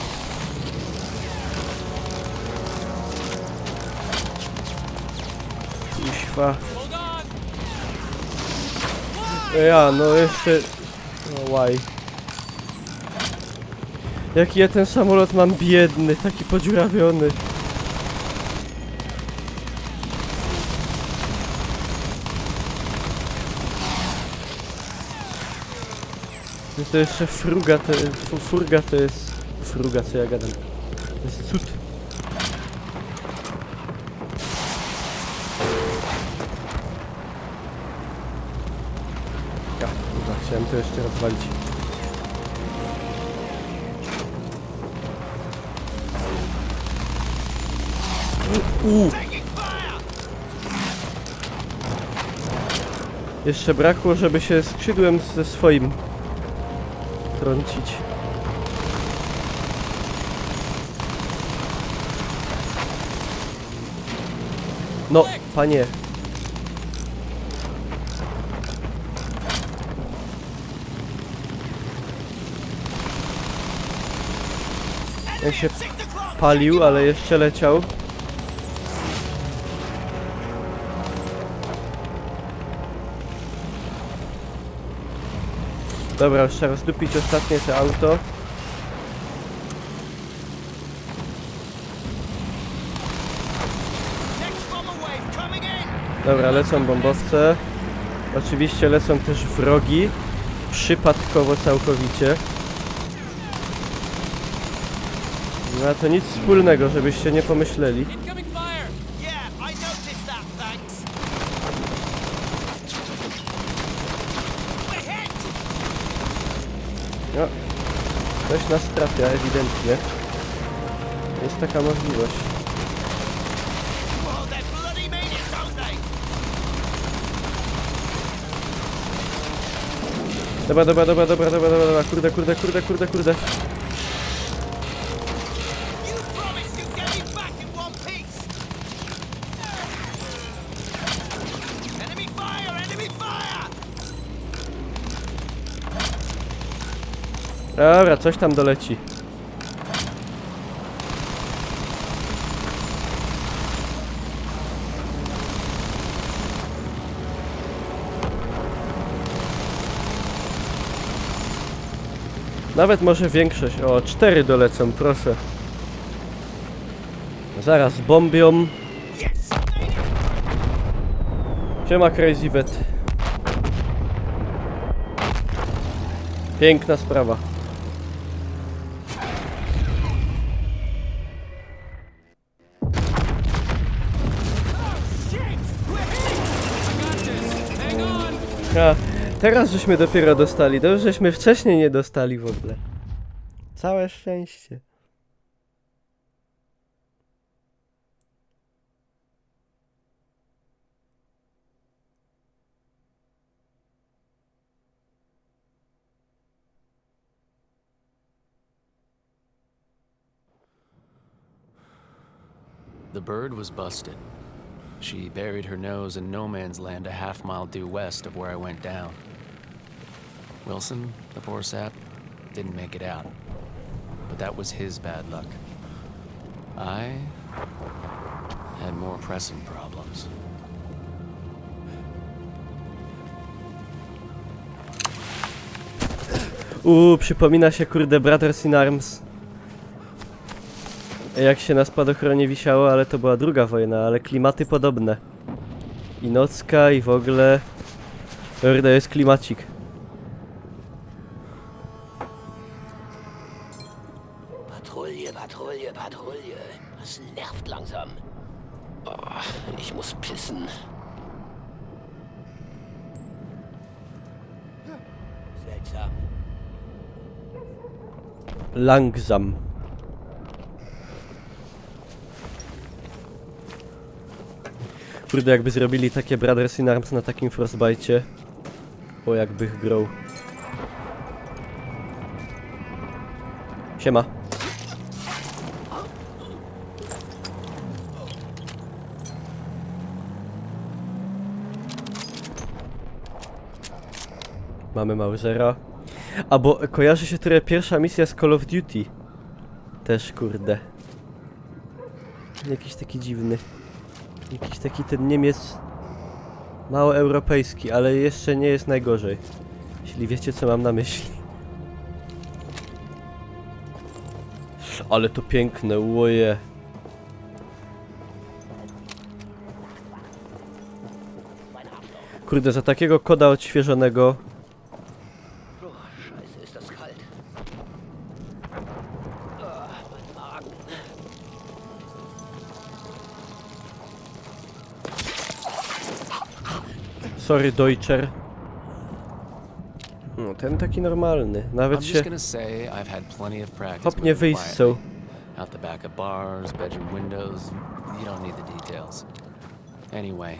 Kuźwa. Hold on. Ja, no jeszcze... No why? Jaki ja ten samolot mam biedny, taki podziurawiony. To jeszcze fruga, furga to jest... Fruga, co ja gadam. To jest cud. Ja, chyba chciałem to jeszcze rozwalić. Jeszcze brakło, żeby się skrzydłem ze swoim trącić. No, panie. Ja się palił, ale jeszcze leciał. Dobra, już trzeba rozdupić ostatnie to auto. Dobra, lecą bombowce. Oczywiście lecą też wrogi. Przypadkowo całkowicie. No to nic wspólnego, żebyście nie pomyśleli. Incoming fire! Yeah, I noticed that, thanks. We're hit! No, ktoś nas trafia, ewidentnie. Jest taka możliwość. Well, they bloody mean it, don't they? Dobra. Kurde. You promised you'd get me back in one piece. Enemy fire! Enemy fire! Dobra, coś tam doleci. Nawet może większość. O, 4 dolecą, proszę. Zaraz bombią. Siema Crazy Vet. Piękna sprawa. Hang on! A, teraz żeśmy dopiero dostali. Dobrze, żeśmy wcześniej nie dostali w ogóle. Całe szczęście. The bird was busted. She buried her nose in no man's land a half-mile due west of where I went down. Wilson, the poor sap, didn't make it out. But that was his bad luck. I had more pressing problems. Przypomina się kurde Brothers in Arms. Jak się na spadochronie wisiało, ale to była druga wojna, ale klimaty podobne. I nocka, i w ogóle... Kurde, jest klimacik. Patrouille. Das nervt langsam. Oh, ich muss pissen. Seltsam. Langsam. Kurde, jakby zrobili takie Brothers in Arms na takim Frostbite'cie. O, jakby grał. Siema. Mamy Mausera. A bo kojarzy się trochę pierwsza misja z Call of Duty. Też kurde. Jakiś taki dziwny. Jakiś taki ten Niemiec mało europejski, ale jeszcze nie jest najgorzej. Jeśli wiecie co mam na myśli. Ale to piękne, łoje. Kurde, za takiego koda odświeżonego. Oh, scheiße, ist das kalt. Mein Magen. Sorry, Deutscher. No, ten taki normalny. Nawet I'm się... just gonna say I've had plenty of practice Hop, with nie them wyjść quietly. są. Out the back of bars, bedroom windows. You don't need the details. Anyway,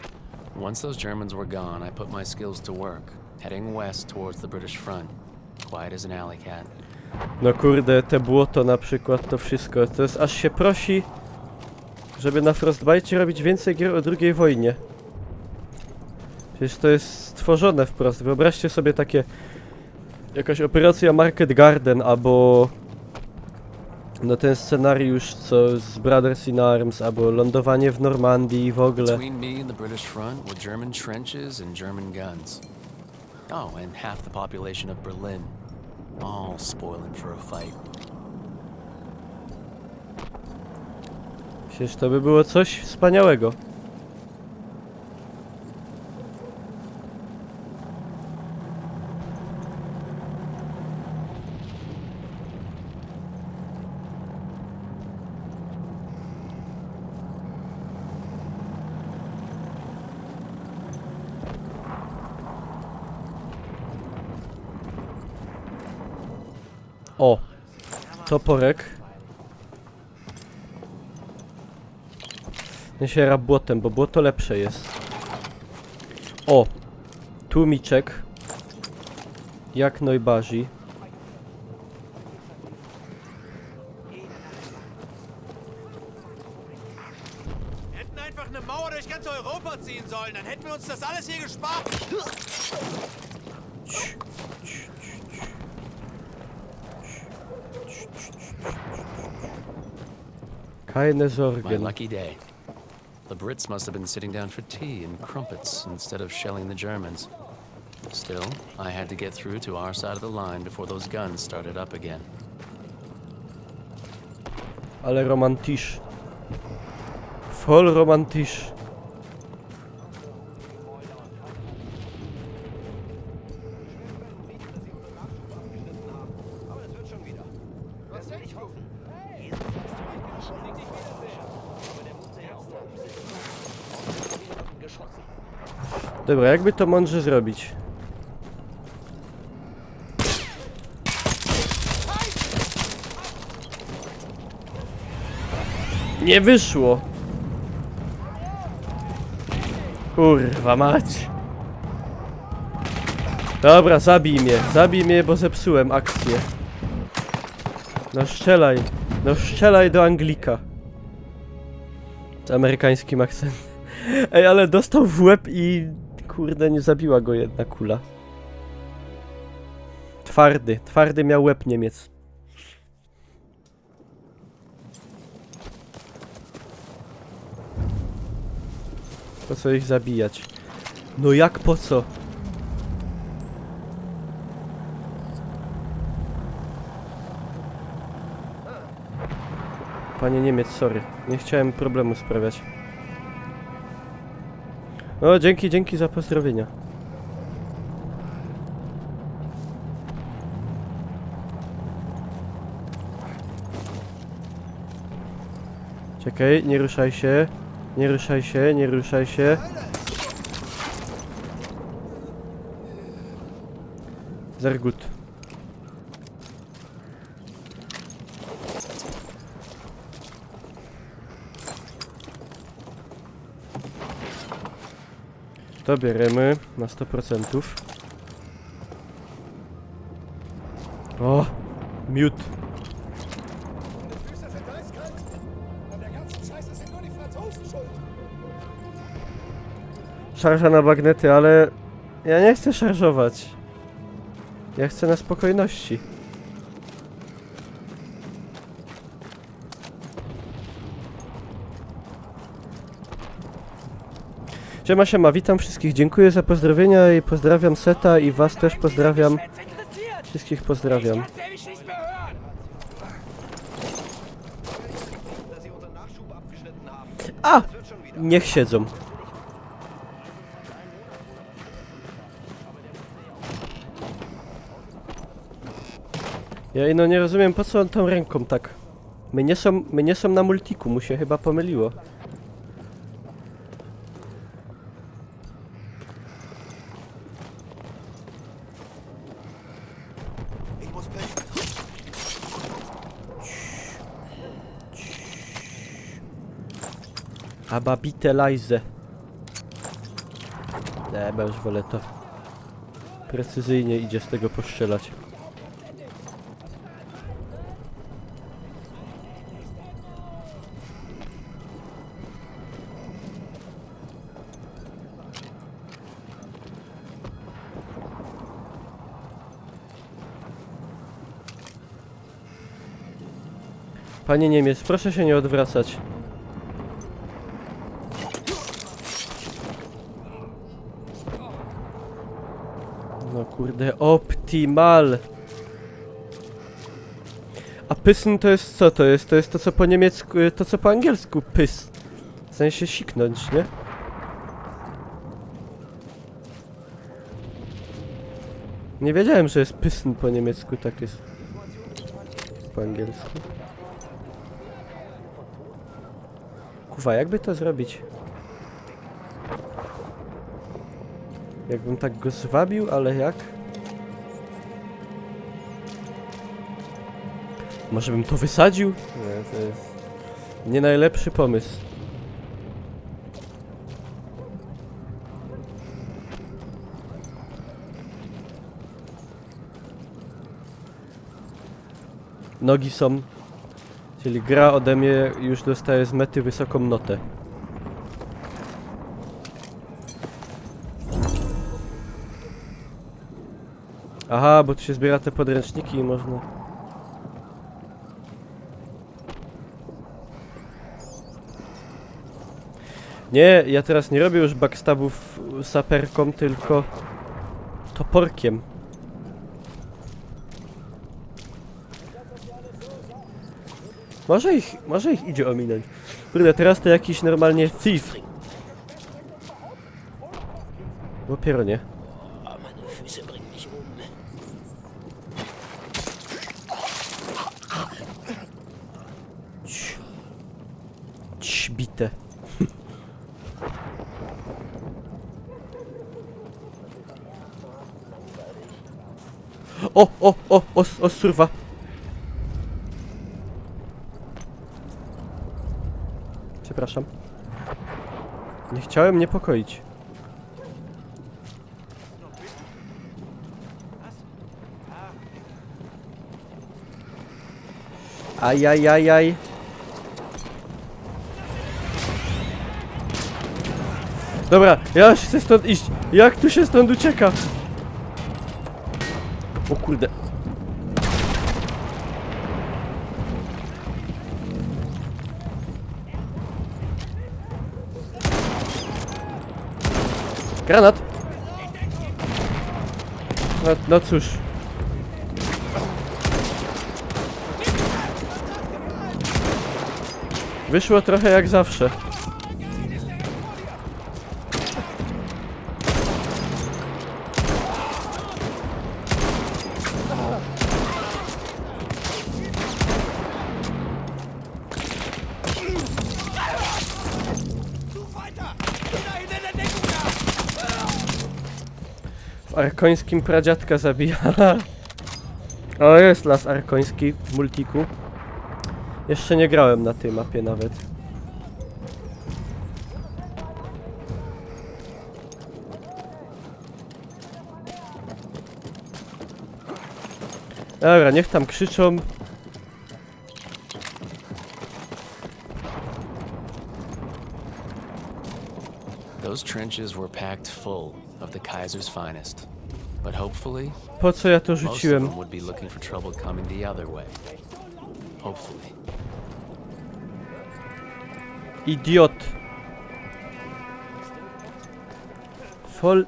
once those Germans were gone, I put my skills to work, heading west towards the British front. Quiet as an alley cat. No kurde, te błoto na przykład, to wszystko. To jest aż się prosi, żeby na Frostbite robić więcej gier o II wojnie. Przecież to jest stworzone wprost. Wyobraźcie sobie takie... Jakaś operacja Market Garden, albo... No ten scenariusz, co z Brothers in Arms, albo lądowanie w Normandii i w ogóle. Between me and the British front were German trenches and German guns. Oh, and half the population of Berlin. All spoiling for a fight. Przecież to by było coś wspaniałego. O, toporek. Nie się rab błotem, bo błoto lepsze jest. O, tłumiczek. Jak najbardziej. Hätten einfach eine Mauer durch ganz Europa ziehen sollen, dann hätten wir uns das alles hier gespart. Keine My Sorgen. lucky day. The Brits must have been sitting down for tea and crumpets instead of shelling the Germans. Still, I had to get through to our side of the line before those guns started up again. Ale romantisch. Voll romantisch. Dobra, jakby to mądrze zrobić? Nie wyszło! Kurwa mać! Dobra, zabij mnie, bo zepsułem akcję. No strzelaj do Anglika. Z amerykańskim akcentem. Ej, ale dostał w łeb i... Kurde, nie zabiła go jedna kula. Twardy miał łeb Niemiec. Po co ich zabijać? No jak po co? Panie Niemiec, sorry. Nie chciałem problemu sprawiać. O, dzięki za pozdrowienia. Czekaj, nie ruszaj się. Nie ruszaj się. Sehr gut. To bierzemy na 100%. O, miód. Szarża na bagnety, ale ja nie chcę szarżować. Ja chcę na spokojności. Siema, witam wszystkich, dziękuję za pozdrowienia i pozdrawiam Seta i was też pozdrawiam. Wszystkich pozdrawiam. A! Niech siedzą. Ja no nie rozumiem, po co on tą ręką tak. My nie są na multiku, mu się chyba pomyliło. Ababitelajze. Nie, bo już wolę to. Precyzyjnie idzie z tego postrzelać. Panie Niemiec, proszę się nie odwracać. No kurde, optimal. A pysn to jest co to jest? To jest to co po niemiecku, to co po angielsku pys. W sensie siknąć, nie? Nie wiedziałem, że jest pysn po niemiecku, tak jest po angielsku. Kurwa, jakby to zrobić? Jakbym tak go zwabił, ale jak? Może bym to wysadził? Nie, to jest nie najlepszy pomysł. Nogi są. Czyli gra ode mnie już dostaje z mety wysoką notę. Aha, bo tu się zbiera te podręczniki i można... Nie, ja teraz nie robię już backstabów saperką, tylko toporkiem. Może ich idzie ominąć. Kurde, teraz to jakiś normalnie thief. Dopiero nie. Meine Füße bringen mich um. Ćbite. O, surwa. Przepraszam. Nie chciałem niepokoić. Ajajajaj. Dobra, ja już chcę stąd iść. Jak tu się stąd ucieka? O kurde. Granat! No cóż. Wyszło trochę jak zawsze. W arkońskim pradziadka zabija. O, jest las arkoński w multiku. Jeszcze nie grałem na tej mapie nawet. Dobra, niech tam krzyczą. Those trenches were packed full of the Kaiser's finest. But hopefully, Po co ja to most of rzuciłem? them would be looking for trouble coming the other way. Hopefully. Idiot. Fol...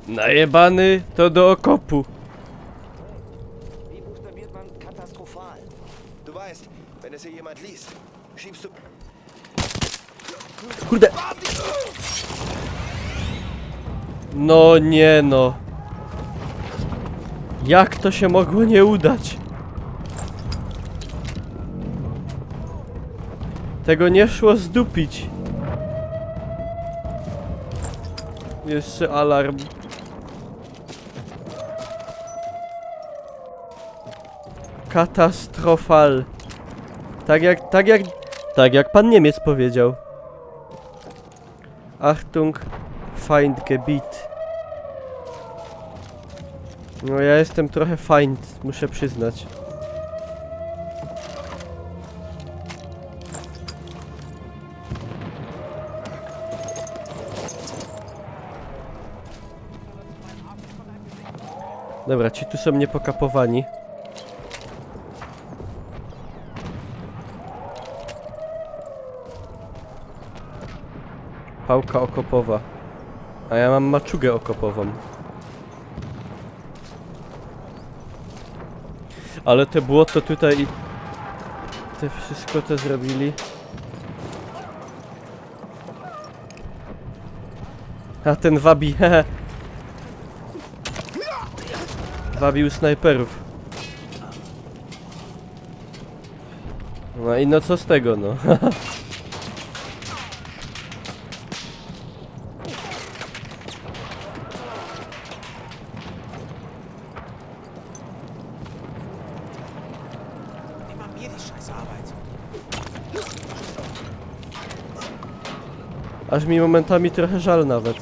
Najebany to do okopu. Wie buchstabiert man katastrophal? Du weißt, wenn es hier jemand liest, schiebst du... Kurde. No nie no. Jak to się mogło nie udać? Tego nie szło zdupić. Jeszcze alarm. Katastrofal. Tak jak pan Niemiec powiedział. Achtung, Feindgebiet. No ja jestem trochę Feind, muszę przyznać. Dobra, ci tu są niepokapowani. Pałka okopowa. A ja mam maczugę okopową. Ale te błoto tutaj i... Te wszystko to zrobili. A ten wabi, hehe. Wabił snajperów. No i no co z tego, no. Aż mi momentami trochę żal nawet.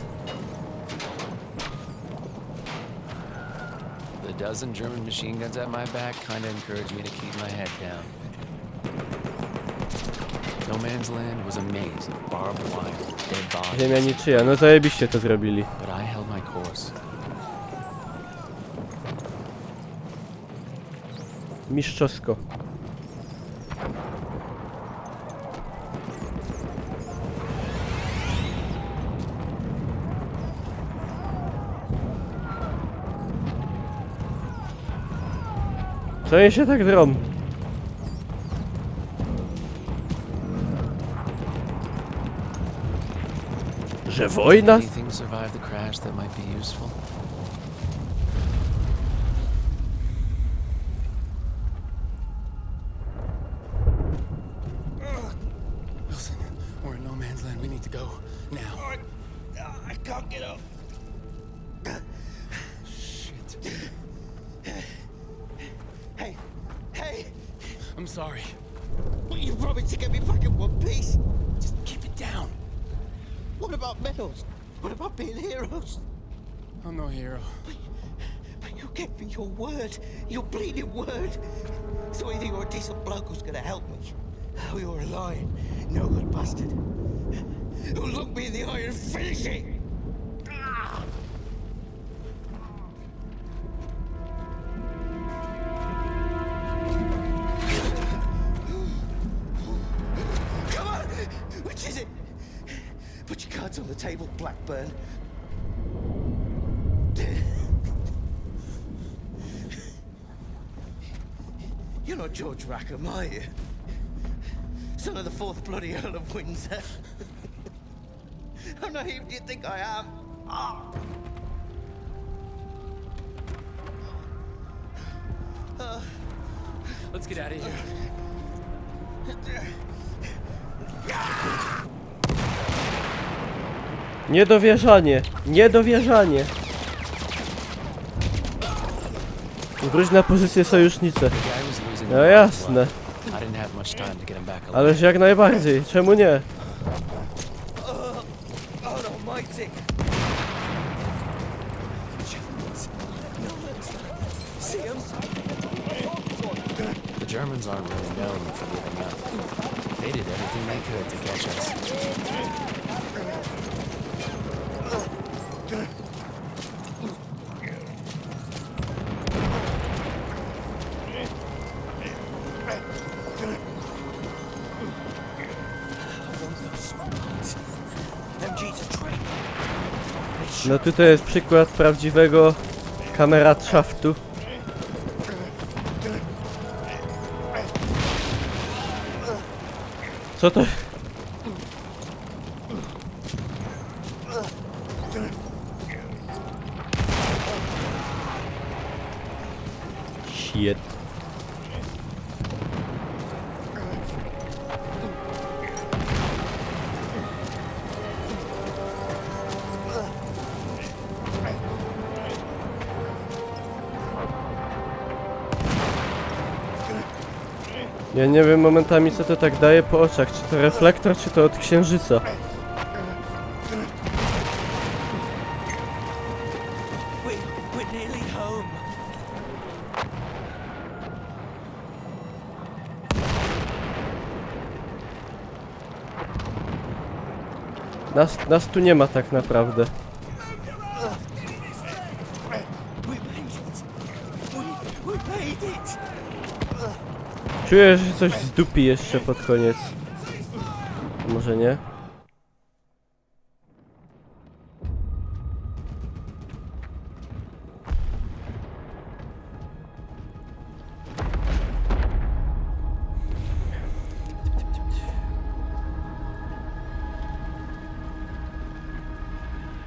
The dozen German machine guns at my back kinda encouraged me to keep my head down. No Man's Land was a maze of barbed wire, dead bodies. Ziemia niczyja, no zajebiście to zrobili. But I held my course. Mistrzowsko. Co oni się tak drą? Że wojna? Anything survived the crash that might be useful? Wilson, we're in no man's land. We need to go now. I can't get up. Shit. Hey, hey! I'm sorry. But you promised to get me back in one piece. Just keep it down. What about medals? What about being heroes? I'm no hero. But you gave me your word, your bleeding word. So either you're a decent bloke who's gonna help me, or you're a lying, no good bastard who'll look me in the eye and finish it. Ah! Come on! Which is it? Put your cards on the table, Blackburn. You're not George Rackham, are you? Son of the fourth bloody Earl of Windsor. How naive do you think I am? Ah! Let's get out of here. Niedowierzanie! Niedowierzanie! Wróć na pozycję sojusznicy. The guy was losing No no jasne. I didn't have much time to get him back alive. Ależ jak najbardziej, czemu nie? God almighty! See him? The Germans aren't really known for giving up. They did everything they could to catch us. No tutaj jest przykład prawdziwego kameradschaftu. Co to? Shit. Ja nie wiem momentami co to tak daje po oczach, czy to reflektor, czy to od księżyca. We're nearly home. Nas tu nie ma tak naprawdę. We made it. We made it. Czuję, że coś zdupi jeszcze pod koniec. Może nie?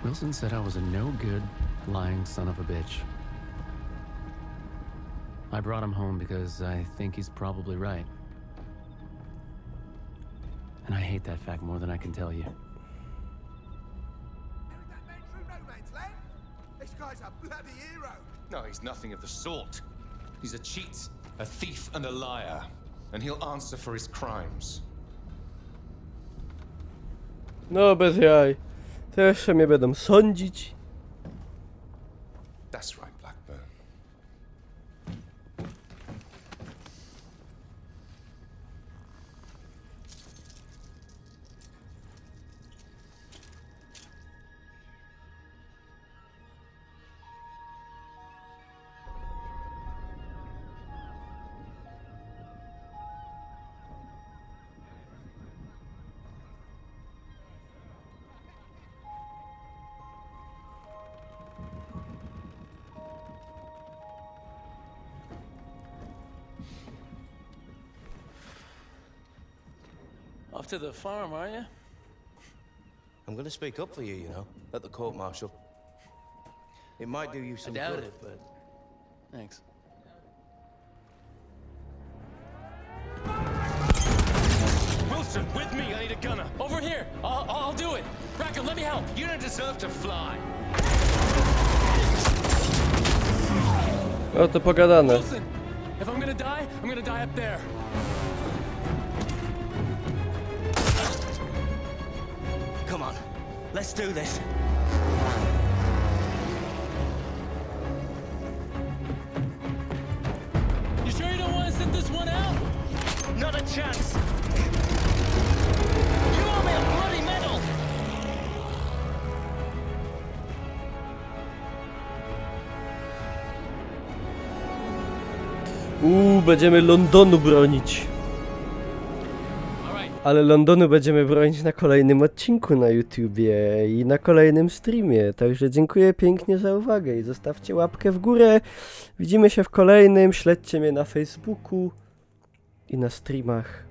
Wilson said I was a no-good, lying son of a bitch. I brought him home because I think he's probably right. And I hate that fact more than I can tell you. This guy's a bloody hero. No, he's nothing of the sort. He's a cheat, a thief, and a liar. And he'll answer for his crimes. No bez jaj. To jeszcze mnie będą sądzić. That's right, Blackburn. Off to the farm, are you? I'm gonna speak up for you, you know, at the court martial. It might do you I some doubt good. it, but thanks. Wilson, with me! I need a gunner! Over here! I'll do it! Rackham, let me help! You don't deserve to fly! O, to pogadane. Wilson! If I'm gonna die up there. Come on, let's do this. You sure you don't want to sit this one out? Not a chance. You owe me a bloody medal. Będziemy Londonu bronić. Ale Londonu będziemy bronić na kolejnym odcinku na YouTubie i na kolejnym streamie. Także dziękuję pięknie za uwagę i zostawcie łapkę w górę. Widzimy się w kolejnym. Śledźcie mnie na Facebooku i na streamach.